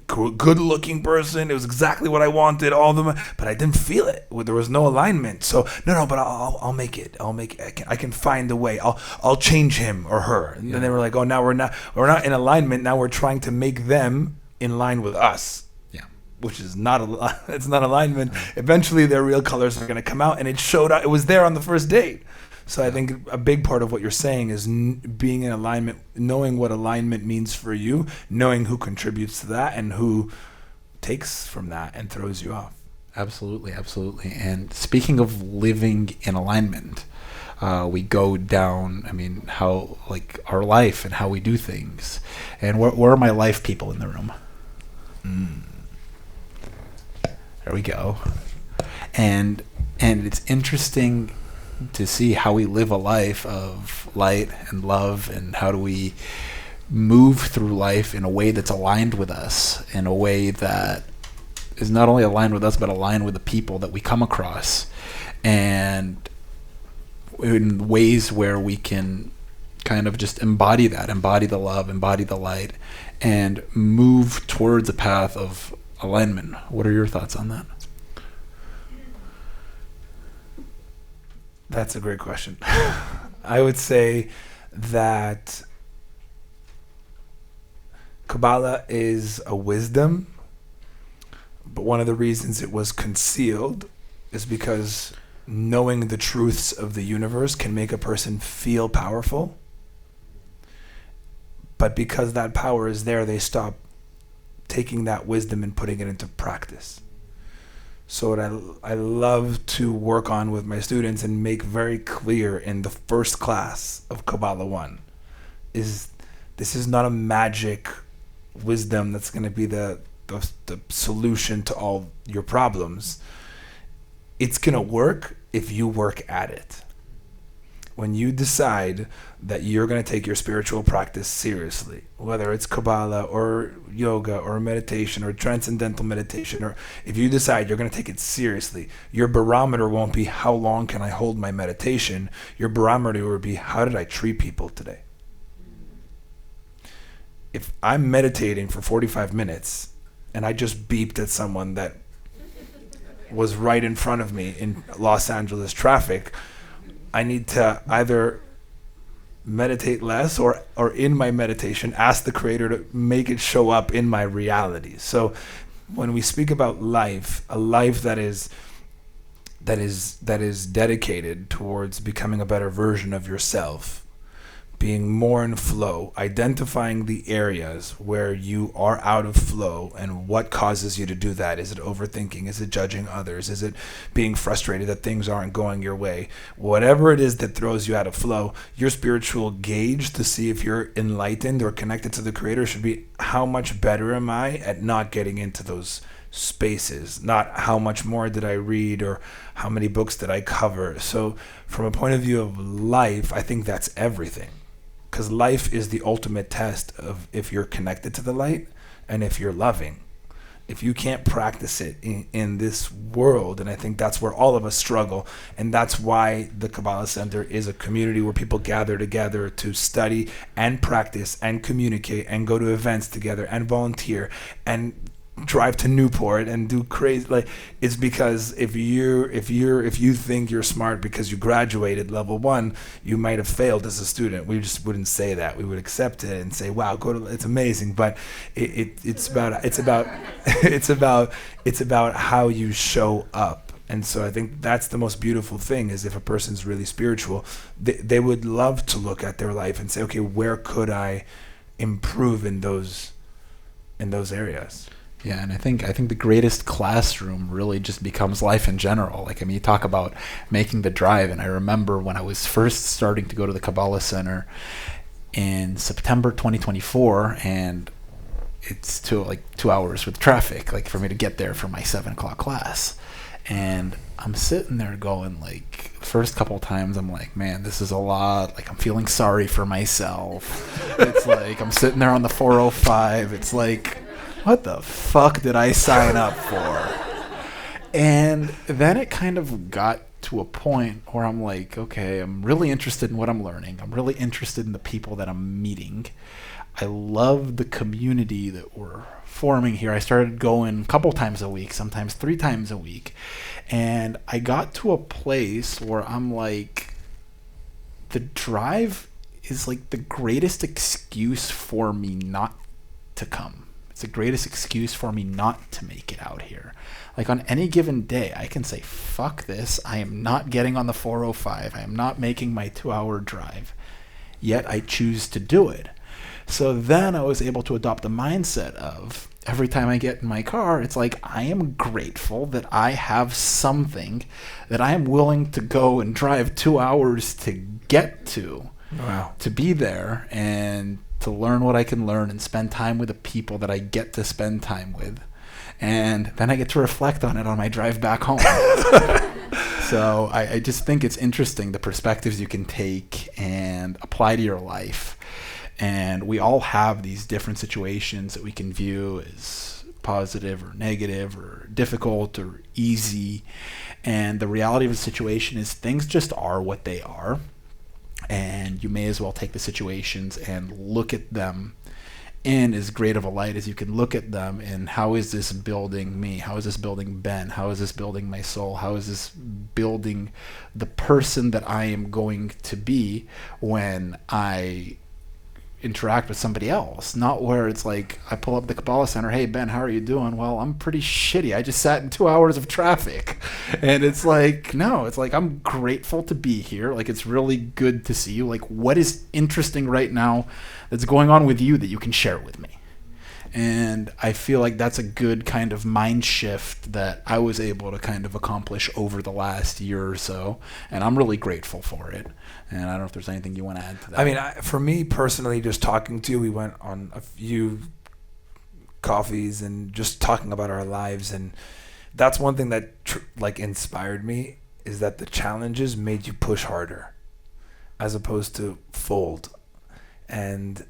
Good looking person. It was exactly what I wanted. But I didn't feel it. There was no alignment. So no. But I'll make it. I can find a way. I'll change him or her. And then they were like, oh, now we're not in alignment. Now we're trying to make them in line with us. Yeah. Which is it's not alignment. Eventually, their real colors are going to come out, and it showed up. It was there on the first date. So I think a big part of what you're saying is being in alignment, knowing what alignment means for you, knowing who contributes to that and who takes from that and throws you off. Absolutely. And speaking of living in alignment, we go down, how, like, our life and how we do things. And where are my life people in the room? There we go. And it's interesting to see how we live a life of light and love, and how do we move through life in a way that's aligned with us, in a way that is not only aligned with us, but aligned with the people that we come across, and in ways where we can kind of just embody the love, embody the light, and move towards a path of alignment. What are your thoughts on that? That's a great question. I would say that Kabbalah is a wisdom, but one of the reasons it was concealed is because knowing the truths of the universe can make a person feel powerful. But because that power is there, they stop taking that wisdom and putting it into practice. So what I love to work on with my students and make very clear in the first class of Kabbalah 1 is this is not a magic wisdom that's going to be the solution to all your problems. It's going to work if you work at it. When you decide that you're going to take your spiritual practice seriously, whether it's Kabbalah or yoga or meditation or transcendental meditation, or if you decide you're going to take it seriously, your barometer won't be how long can I hold my meditation. Your barometer will be how did I treat people today. If I'm meditating for 45 minutes and I just beeped at someone that was right in front of me in Los Angeles traffic, I need to either meditate less or in my meditation ask the Creator to make it show up in my reality. So when we speak about life, a life that is that is dedicated towards becoming a better version of yourself, being more in flow, identifying the areas where you are out of flow and what causes you to do that. Is it overthinking? Is it judging others? Is it being frustrated that things aren't going your way? Whatever it is that throws you out of flow, your spiritual gauge to see if you're enlightened or connected to the Creator should be, how much better am I at not getting into those spaces, not how much more did I read or how many books did I cover. So from a point of view of life, I think that's everything. Because life is the ultimate test of if you're connected to the light and if you're loving. If you can't practice it in this world, and I think that's where all of us struggle, and that's why the Kabbalah Center is a community where people gather together to study and practice and communicate and go to events together and volunteer and drive to Newport and do crazy, like, it's because if you think you're smart because you graduated level 1, you might have failed as a student. We just wouldn't say that. We would accept it and say, wow, it's amazing. But it's about how you show up. And so I think that's the most beautiful thing, is if a person's really spiritual, they would love to look at their life and say, okay, where could I improve in those areas? Yeah, and I think the greatest classroom really just becomes life in general. Like, I mean, you talk about making the drive, and I remember when I was first starting to go to the Kabbalah Center in September 2024, and it's 2 hours with traffic, like, for me to get there for my 7 o'clock class. And I'm sitting there going, like, first couple times I'm like, man, this is a lot. Like, I'm feeling sorry for myself. It's like I'm sitting there on the 405. It's like, what the fuck did I sign up for? And then it kind of got to a point where I'm like, okay, I'm really interested in what I'm learning. I'm really interested in the people that I'm meeting. I love the community that we're forming here. I started going a couple times a week, sometimes 3 times a week. And I got to a place where I'm like, the drive is like the greatest excuse for me not to come. It's the greatest excuse for me not to make it out here. Like, on any given day, I can say, fuck this. I am not getting on the 405. I am not making my 2-hour drive. Yet I choose to do it. So then I was able to adopt the mindset of, every time I get in my car, it's like, I am grateful that I have something that I am willing to go and drive 2 hours to get to. Wow. To be there and to learn what I can learn and spend time with the people that I get to spend time with. And then I get to reflect on it on my drive back home. So I just think it's interesting, the perspectives you can take and apply to your life. And we all have these different situations that we can view as positive or negative or difficult or easy. And the reality of the situation is things just are what they are. And you may as well take the situations and look at them in as great of a light as you can look at them, and how is this building me? How is this building Ben? How is this building my soul? How is this building the person that I am going to be when I interact with somebody else? Not where it's like, I pull up the Kabbalah Center, hey Ben, how are you doing? Well, I'm pretty shitty. I just sat in 2 hours of traffic. And it's like, no, it's like, I'm grateful to be here. Like, it's really good to see you. Like, what is interesting right now that's going on with you that you can share with me? And I feel like that's a good kind of mind shift that I was able to kind of accomplish over the last year or so. And I'm really grateful for it. And I don't know if there's anything you want to add to that. I mean, for me personally, just talking to you, we went on a few coffees and just talking about our lives. And that's one thing that inspired me, is that the challenges made you push harder as opposed to fold. And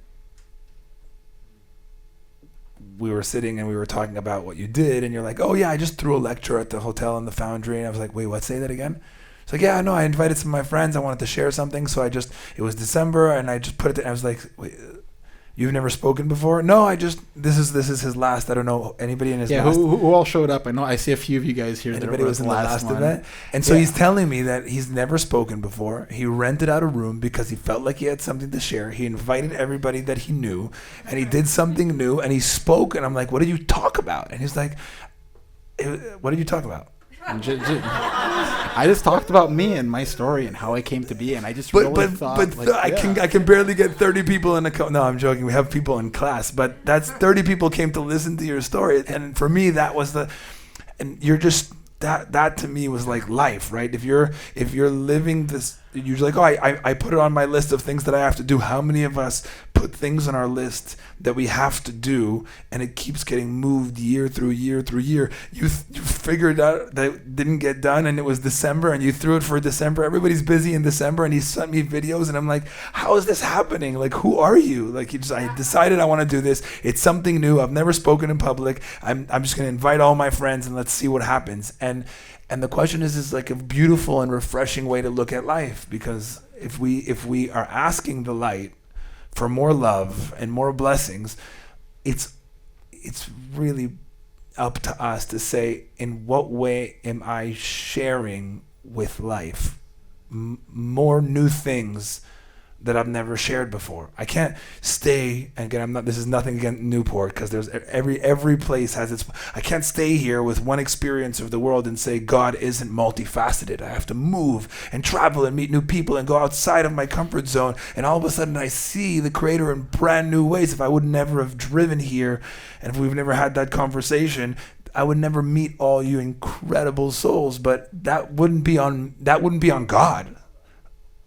we were sitting and we were talking about what you did, and you're like, oh yeah, I just threw a lecture at the hotel in the Foundry. And I was like, wait, what? Say that again? It's like, yeah, no, I invited some of my friends. I wanted to share something. So it was December, and I just put it there. I was like, wait, you've never spoken before? No, this is his last. I don't know anybody in his last. Who all showed up? I know I see a few of you guys here. Anybody was in the last event. And so he's telling me that he's never spoken before. He rented out a room because he felt like he had something to share. He invited everybody that he knew, and he did something new, and he spoke. And I'm like, what did you talk about? And he's like, what did you talk about? And I just talked about me and my story and how I came to be, and I just thought, I can barely get 30 people in a no, I'm joking. We have people in class, but that's 30 people came to listen to your story, and for me that was and you're just that to me was like life, right? If you're living this, you're like, oh, I put it on my list of things that I have to do. How many of us put things on our list that we have to do, and it keeps getting moved year through year through year? You figured out that it didn't get done, and it was December, and you threw it for December. Everybody's busy in December, and he sent me videos, and I'm like, how is this happening? Like, who are you? Like, I decided I want to do this. It's something new. I've never spoken in public. I'm just going to invite all my friends, and let's see what happens. And the question is like a beautiful and refreshing way to look at life, because if we are asking the light for more love and more blessings, it's really up to us to say, in what way am I sharing with life more new things that I've never shared before? I can't stay, and again, this is nothing against Newport, because there's every place has its, I can't stay here with one experience of the world and say God isn't multifaceted. I have to move and travel and meet new people and go outside of my comfort zone, and all of a sudden I see the Creator in brand new ways. If I would never have driven here, and if we've never had that conversation, I would never meet all you incredible souls. But that wouldn't be on God.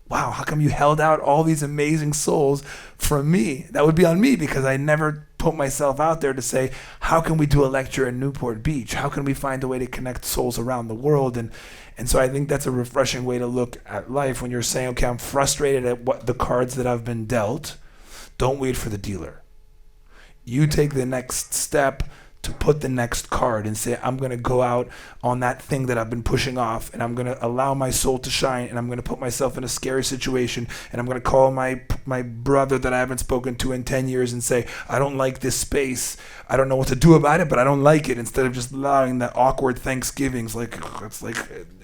Wow, how come you held out all these amazing souls from me? That would be on me, because I never put myself out there to say, how can we do a lecture in Newport Beach? How can we find a way to connect souls around the world? And so I think that's a refreshing way to look at life when you're saying, okay, I'm frustrated at what the cards that I've been dealt. Don't wait for the dealer. You take the next step to put the next card and say, I'm going to go out on that thing that I've been pushing off, and I'm going to allow my soul to shine, and I'm going to put myself in a scary situation, and I'm going to call my brother that I haven't spoken to in 10 years and say, I don't like this space. I don't know what to do about it, but I don't like it, instead of just allowing the awkward Thanksgivings. It's like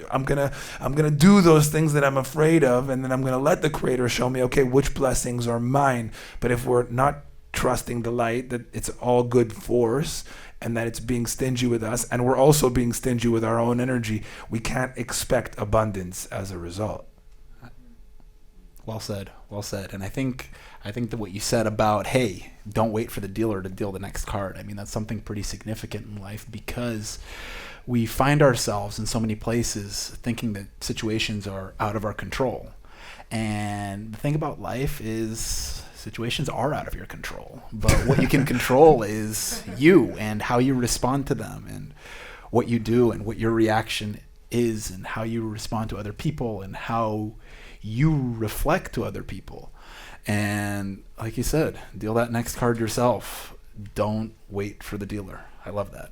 I'm going to do those things that I'm afraid of, and then I'm going to let the Creator show me, okay, which blessings are mine. But if we're not trusting the light, that it's all good force, and that it's being stingy with us, and we're also being stingy with our own energy, we can't expect abundance as a result. Well said. And I think that what you said about, hey, don't wait for the dealer to deal the next card, I mean, that's something pretty significant in life, because we find ourselves in so many places thinking that situations are out of our control. And the thing about life is, situations are out of your control, but what you can control is you and how you respond to them, and what you do, and what your reaction is, and how you respond to other people, and how you reflect to other people. And like you said, deal that next card yourself. Don't wait for the dealer. I love that.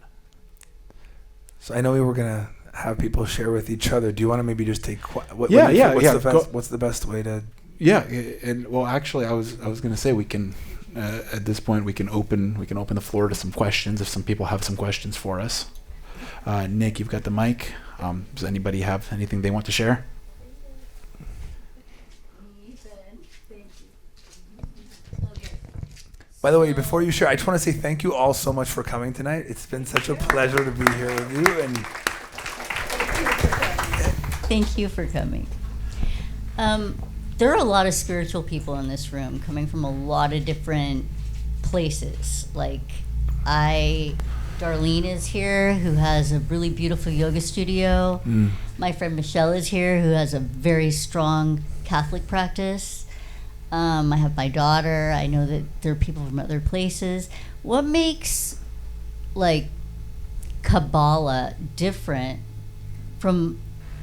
So I know we were gonna have people share with each other. Do you want to maybe just take what's the best way to? Yeah, and well, actually, I was going to say, we can at this point we can open the floor to some questions if some people have some questions for us. Nick, you've got the mic. Does anybody have anything they want to share? By the way, before you share, I just want to say thank you all so much for coming tonight. It's been such a pleasure to be here with you. And thank you for coming. There are a lot of spiritual people in this room, coming from a lot of different places. Like, Darlene is here, who has a really beautiful yoga studio. My friend Michelle is here, who has a very strong Catholic practice. I have my daughter. I know that there are people from other places. What makes, like, Kabbalah different from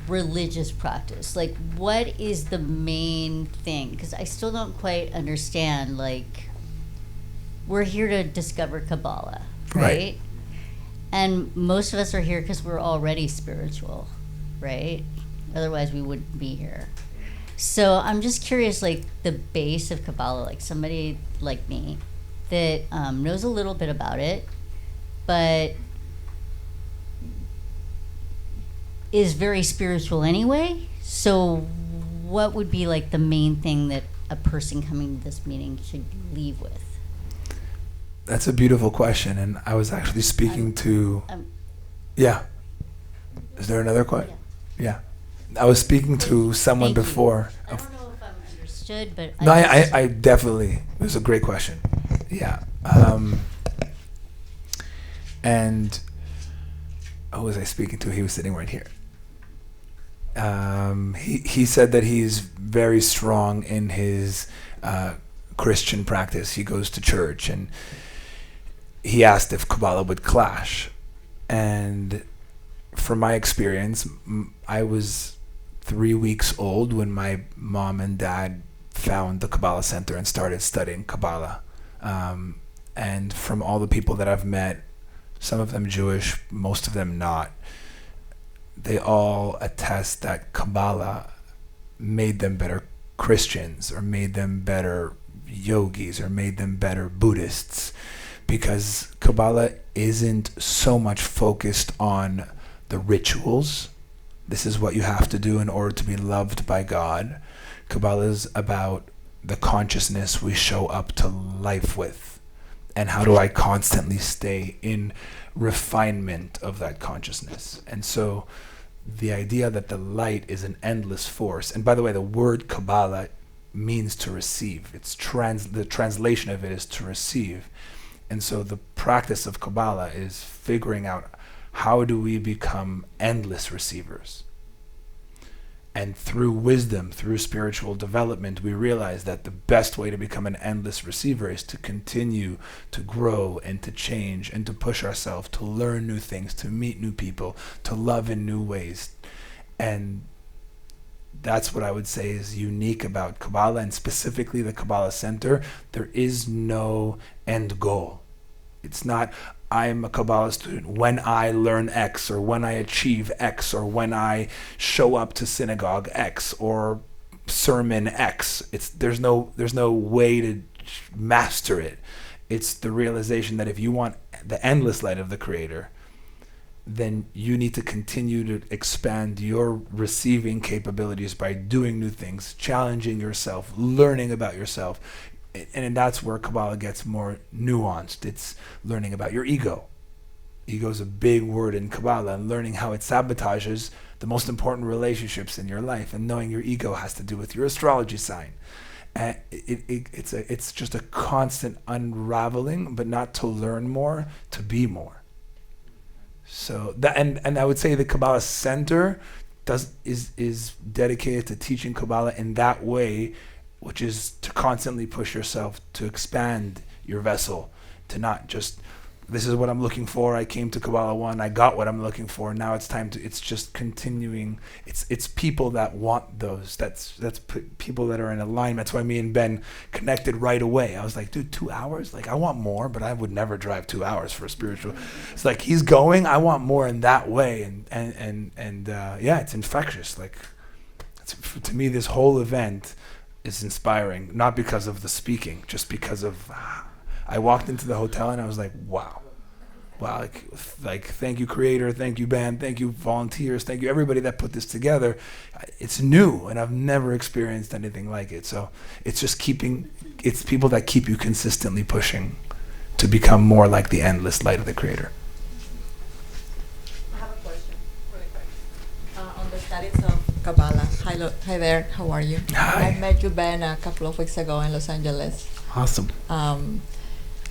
religious practice? Like, what is the main thing? Because I still don't quite understand. Like, we're here to discover Kabbalah, right? And most of us are here because we're already spiritual, right? Otherwise we wouldn't be here. So I'm just curious, like, the base of Kabbalah, like somebody like me that knows a little bit about it, but is very spiritual anyway. So what would be, like, the main thing that a person coming to this meeting should leave with? That's a beautiful question, and I was actually speaking to... I'm Is there another question? Yeah. I was speaking to someone Thank you. before. I don't know if I'm understood, but No, just- I definitely. It was a great question. Yeah. And who was I speaking to? He was sitting right here. He said that he's very strong in his Christian practice. He goes to church, and he asked if Kabbalah would clash. And from my experience, I was 3 weeks old when my mom and dad found the Kabbalah Center and started studying Kabbalah. And from all the people that I've met, some of them Jewish, most of them not, they all attest that Kabbalah made them better Christians, or made them better yogis, or made them better Buddhists, because Kabbalah isn't so much focused on the rituals. This is what you have to do in order to be loved by God. Kabbalah is about the consciousness we show up to life with, and how do I constantly stay in refinement of that consciousness. And so the idea that the light is an endless force, and by the way, the word Kabbalah means to receive. It's the translation of it is to receive. And so the practice of Kabbalah is figuring out, how do we become endless receivers? And through wisdom, through spiritual development, we realize that the best way to become an endless receiver is to continue to grow and to change and to push ourselves, to learn new things, to meet new people, to love in new ways. And that's what I would say is unique about Kabbalah, and specifically the Kabbalah Center. There is no end goal. It's not, I'm a Kabbalah student when I learn X, or when I achieve X, or when I show up to synagogue X, or sermon X. There's no way to master it. It's the realization that if you want the endless light of the Creator, then you need to continue to expand your receiving capabilities by doing new things, challenging yourself, learning about yourself. And that's where Kabbalah gets more nuanced. It's learning about your ego. Ego is a big word in Kabbalah, and learning how it sabotages the most important relationships in your life. And knowing your ego has to do with your astrology sign. And it's just a constant unraveling, but not to learn more, to be more. So that, and I would say the Kabbalah Center is dedicated to teaching Kabbalah in that way, which is to constantly push yourself to expand your vessel, to not just, this is what I'm looking for, I came to Kabbalah 1, I got what I'm looking for, now it's time to, it's just continuing. It's people that want those, that's people that are in alignment. That's why me and Ben connected right away. I was like, dude, 2 hours? Like, I want more, but I would never drive 2 hours for a spiritual. It's like, he's going, I want more in that way. And yeah, it's infectious. Like, to me, this whole event is inspiring, not because of the speaking, just because of, I walked into the hotel and I was like, wow, like thank you Creator, thank you band, thank you volunteers, thank you everybody that put this together. It's new and I've never experienced anything like it. So it's just it's people that keep you consistently pushing to become more like the endless light of the Creator. I have a question, really quick. On the studies of Kabbalah. Hi there, how are you? Hi. I met you, Ben, a couple of weeks ago in Los Angeles. Awesome.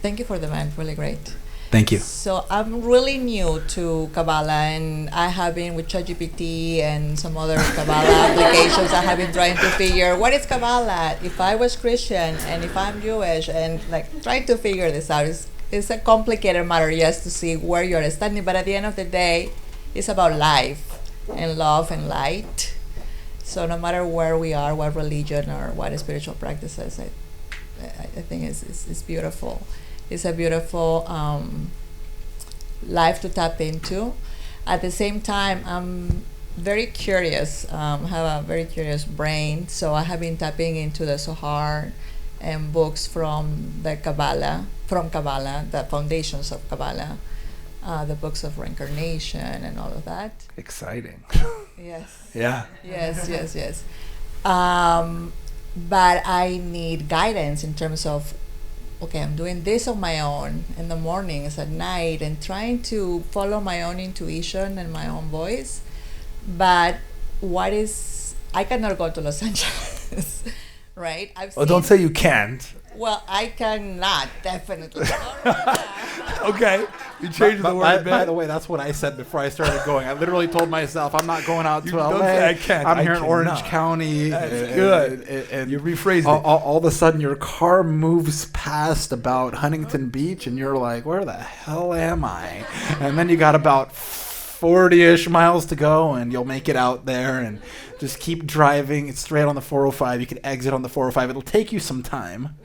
Thank you for the event, really great. Thank you. So I'm really new to Kabbalah, and I have been with ChatGPT and some other Kabbalah applications. I have been trying to figure, what is Kabbalah? If I was Christian and if I'm Jewish, and like trying to figure this out. It's a complicated matter, yes, to see where you're standing, but at the end of the day, it's about life and love and light. So no matter where we are, what religion or what spiritual practices, I think it's beautiful. It's a beautiful life to tap into. At the same time, I'm very curious, have a very curious brain, so I have been tapping into the Zohar and books from Kabbalah, the foundations of Kabbalah, the books of reincarnation and all of that. Exciting. Yes. Yeah. Yes. But I need guidance in terms of, okay, I'm doing this on my own in the mornings, at night, and trying to follow my own intuition and my own voice. But I cannot go to Los Angeles, right? Oh, don't say you can't. Well, I cannot, definitely. Okay, you changed the word. By the way, that's what I said before I started going. I literally told myself I'm not going out to LA. Don't say I can't. I'm I here in Orange cannot. County. That's good. And You rephrased it. all of a sudden, your car moves past about Huntington Beach, and you're like, "Where the hell am I?" And then you got about 40-ish miles to go, and you'll make it out there. And just keep driving. It's straight on the 405. You can exit on the 405. It'll take you some time.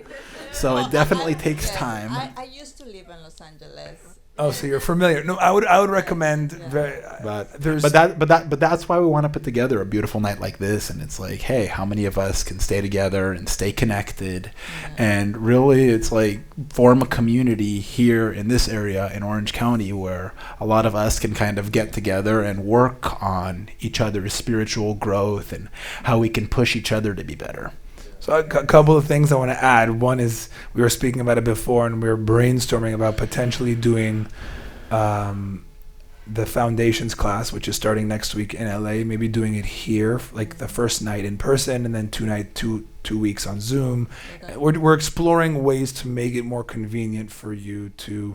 So it definitely takes time. I used to live in Los Angeles. Oh, so you're familiar. No, I would recommend. But that's why we want to put together a beautiful night like this. And it's like, hey, how many of us can stay together and stay connected? And really, it's like form a community here in this area in Orange County where a lot of us can kind of get together and work on each other's spiritual growth and how we can push each other to be better. So a couple of things I want to add. One is we were speaking about it before, and we were brainstorming about potentially doing the foundations class, which is starting next week in LA. Maybe doing it here, like the first night in person, and then two weeks on Zoom. Okay. We're exploring ways to make it more convenient for you to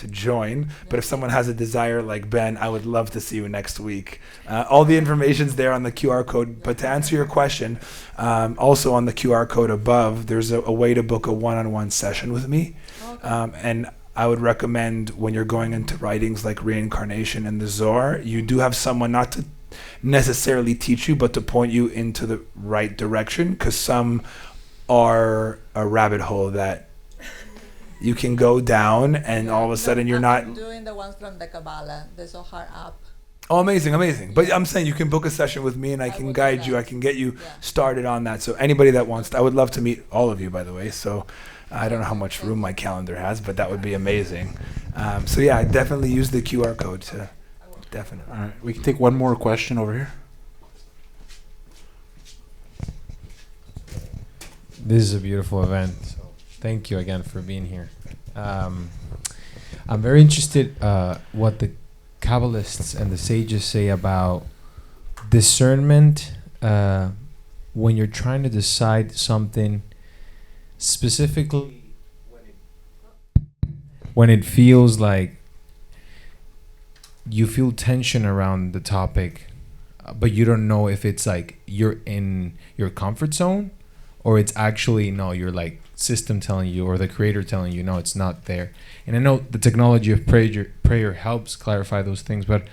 join. But if someone has a desire like Ben, I would love to see you next week. All the information's there on the QR code. But to answer your question, also on the QR code above, there's a way to book a one-on-one session with me. And I would recommend when you're going into writings like reincarnation and the Zohar, you do have someone not to necessarily teach you, but to point you into the right direction, because some are a rabbit hole that you can go down, and all of a sudden you're not. I'm doing the ones from the Kabbalah, the Zohar app. Oh, amazing. But I'm saying you can book a session with me, and I can guide you. I can get you started on that. So anybody that wants to, I would love to meet all of you, by the way. So I don't know how much room my calendar has, but that would be amazing. So yeah, I definitely use the QR code to definitely. All right, we can take one more question over here. This is a beautiful event. So thank you again for being here. I'm very interested what the Kabbalists and the sages say about discernment when you're trying to decide something, specifically when it feels like you feel tension around the topic, but you don't know if it's like you're in your comfort zone or it's actually, no, you're like system telling you or the creator telling you, no, it's not there. And I know the technology of prayer helps clarify those things, but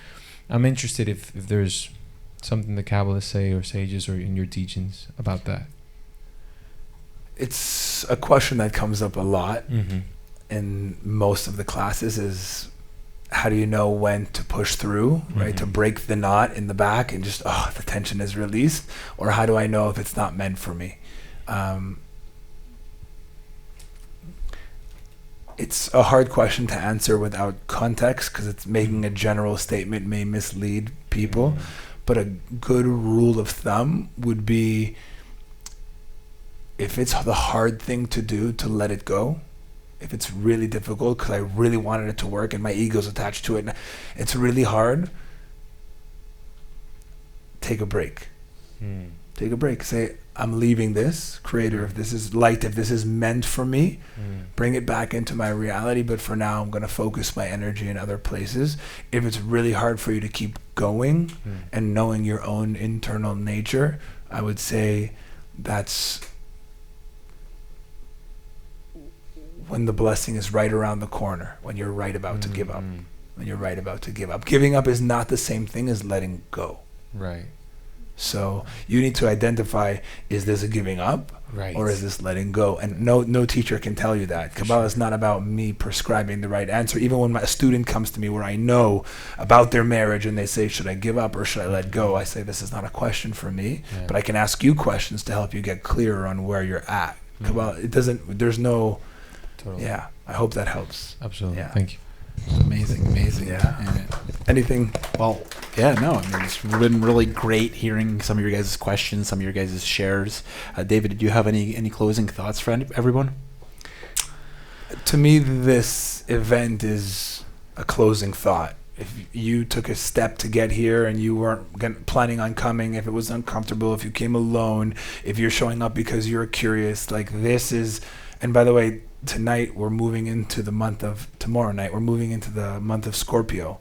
I'm interested if there's something the Kabbalists say or sages or in your teachings about that. It's a question that comes up a lot in most of the classes is, how do you know when to push through, right? To break the knot in the back and just, the tension is released? Or how do I know if it's not meant for me? It's a hard question to answer without context, because it's making a general statement may mislead people. But a good rule of thumb would be, if it's the hard thing to do, to let it go. If it's really difficult because I really wanted it to work and my ego's attached to it, and it's really hard, take a break. Take a break. Say, I'm leaving this. Creator, if this is light, if this is meant for me, bring it back into my reality. But for now, I'm going to focus my energy in other places. If it's really hard for you to keep going and knowing your own internal nature, I would say that's when the blessing is right around the corner, when you're right about to give up. When you're right about to give up. Giving up is not the same thing as letting go. Right. So you need to identify, is this a giving up, right, or is this letting go? And no teacher can tell you that. Kabbalah is not about me prescribing the right answer. Even when a student comes to me where I know about their marriage and they say, should I give up or should I let go? I say, this is not a question for me, but I can ask you questions to help you get clearer on where you're at. Kabbalah, there's no... Totally. Yeah, I hope that helps. Absolutely. Yeah. Thank you. Amazing. Yeah. Anything? Well, yeah, no, I mean, it's been really great hearing some of your guys' questions, some of your guys' shares. David, did you have any closing thoughts for everyone? To me, this event is a closing thought. you took a step to get here and you weren't planning on coming, if it was uncomfortable, if you came alone, if you're showing up because you're curious, like this is, and by the way, tomorrow night, we're moving into the month of Scorpio.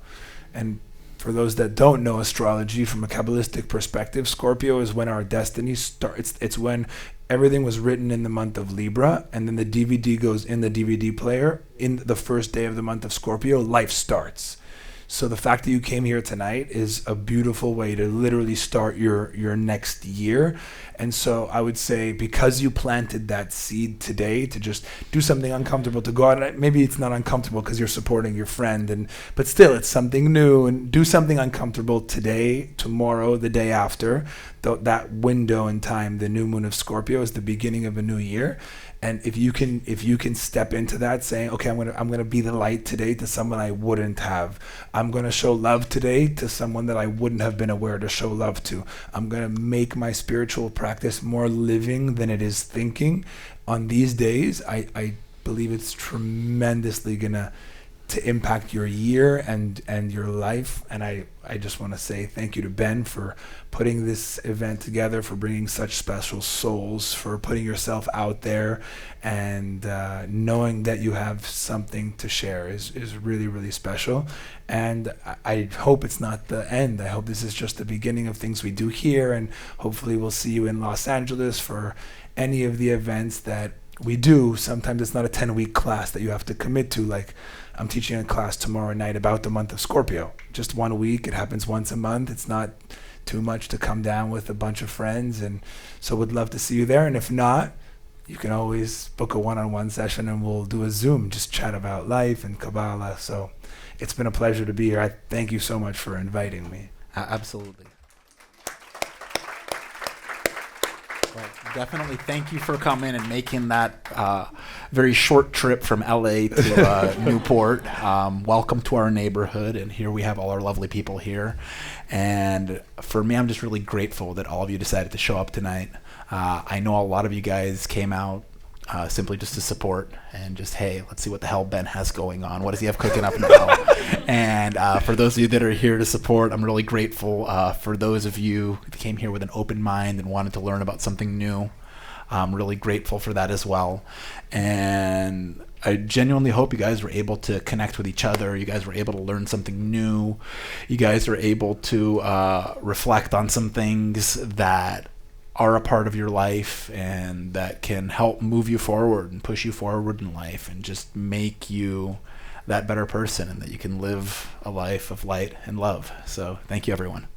And for those that don't know astrology from a Kabbalistic perspective, Scorpio is when our destiny starts. It's when everything was written in the month of Libra, and then the DVD goes in the DVD player. In the first day of the month of Scorpio, life starts. So the fact that you came here tonight is a beautiful way to literally start your next year. And so I would say, because you planted that seed today to just do something uncomfortable, to go out, and maybe it's not uncomfortable because you're supporting your friend, but still it's something new, and do something uncomfortable today, tomorrow, the day after. That window in time, the new moon of Scorpio, is the beginning of a new year. And if you can step into that, saying, okay, I'm gonna be the light today to someone I wouldn't have. I'm gonna show love today to someone that I wouldn't have been aware to show love to. I'm gonna make my spiritual practice more living than it is thinking. On these days, I believe it's tremendously gonna to impact your year and your life. And I just want to say thank you to Ben for putting this event together, for bringing such special souls, for putting yourself out there, and knowing that you have something to share is really, really special. And I hope it's not the end. I hope this is just the beginning of things we do here, and hopefully we'll see you in Los Angeles for any of the events that we do. Sometimes it's not a 10-week class that you have to commit to. Like, I'm teaching a class tomorrow night about the month of Scorpio. Just 1 week. It happens once a month. It's not too much to come down with a bunch of friends. And so would love to see you there. And if not, you can always book a one-on-one session and we'll do a Zoom, just chat about life and Kabbalah. So it's been a pleasure to be here. I thank you so much for inviting me. Absolutely. Well, definitely thank you for coming and making that very short trip from LA to Newport. Welcome to our neighborhood, and here we have all our lovely people here. And for me, I'm just really grateful that all of you decided to show up tonight. I know a lot of you guys came out simply just to support and just, hey, let's see what the hell Ben has going on. What does he have cooking up now? And for those of you that are here to support, I'm really grateful. For those of you who came here with an open mind and wanted to learn about something new, I'm really grateful for that as well. And I genuinely hope you guys were able to connect with each other. You guys were able to learn something new. You guys are able to reflect on some things that are a part of your life and that can help move you forward and push you forward in life and just make you that better person, and that you can live a life of light and love. So thank you, everyone.